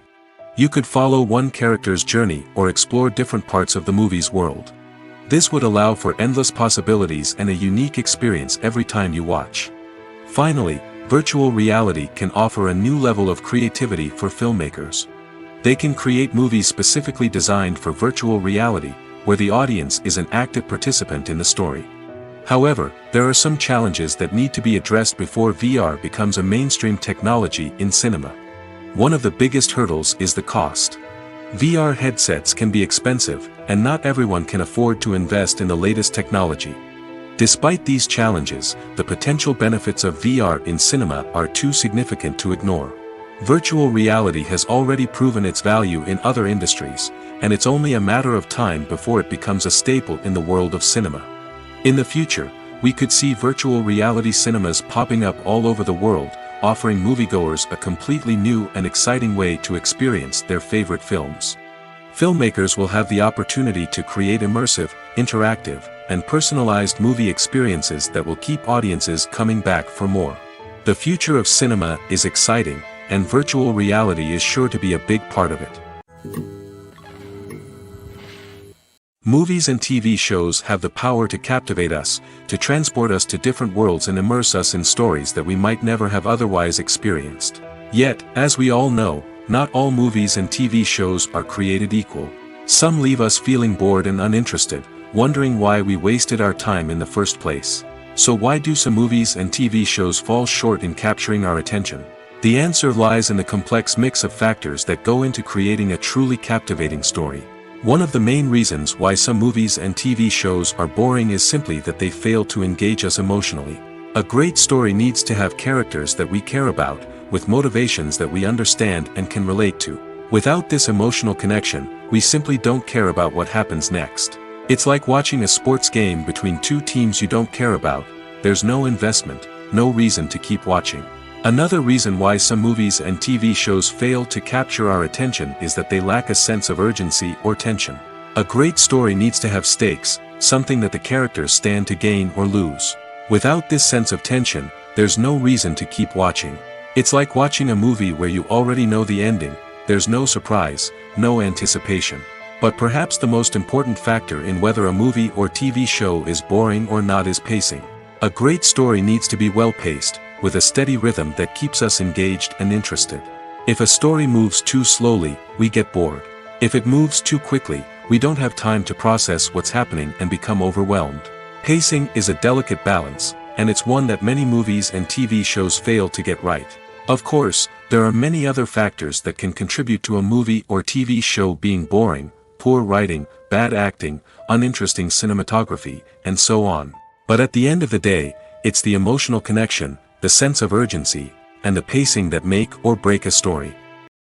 You could follow one character's journey or explore different parts of the movie's world. This would allow for endless possibilities and a unique experience every time you watch. Finally, virtual reality can offer a new level of creativity for filmmakers. They can create movies specifically designed for virtual reality, where the audience is an active participant in the story. However, there are some challenges that need to be addressed before VR becomes a mainstream technology in cinema. One of the biggest hurdles is the cost. VR headsets can be expensive, and not everyone can afford to invest in the latest technology. Despite these challenges, the potential benefits of VR in cinema are too significant to ignore. Virtual reality has already proven its value in other industries, and it's only a matter of time before it becomes a staple in the world of cinema. In the future, we could see virtual reality cinemas popping up all over the world, offering moviegoers a completely new and exciting way to experience their favorite films. Filmmakers will have the opportunity to create immersive, interactive, and personalized movie experiences that will keep audiences coming back for more. The future of cinema is exciting, and virtual reality is sure to be a big part of it. Movies and TV shows have the power to captivate us, to transport us to different worlds and immerse us in stories that we might never have otherwise experienced. Yet, as we all know, not all movies and TV shows are created equal. Some leave us feeling bored and uninterested, wondering why we wasted our time in the first place. So why do some movies and TV shows fall short in capturing our attention? The answer lies in the complex mix of factors that go into creating a truly captivating story. One of the main reasons why some movies and TV shows are boring is simply that they fail to engage us emotionally. A great story needs to have characters that we care about, with motivations that we understand and can relate to. Without this emotional connection, we simply don't care about what happens next. It's like watching a sports game between two teams you don't care about. There's no investment, no reason to keep watching. Another reason why some movies and TV shows fail to capture our attention is that they lack a sense of urgency or tension. A great story needs to have stakes, something that the characters stand to gain or lose. Without this sense of tension, there's no reason to keep watching. It's like watching a movie where you already know the ending, there's no surprise, no anticipation. But perhaps the most important factor in whether a movie or TV show is boring or not is pacing. A great story needs to be well-paced, with a steady rhythm that keeps us engaged and interested. If a story moves too slowly, we get bored. If it moves too quickly, we don't have time to process what's happening and become overwhelmed. Pacing is a delicate balance, and it's one that many movies and TV shows fail to get right. Of course, there are many other factors that can contribute to a movie or TV show being boring: poor writing, bad acting, uninteresting cinematography, and so on. But at the end of the day, it's the emotional connection, the sense of urgency, and the pacing that make or break a story.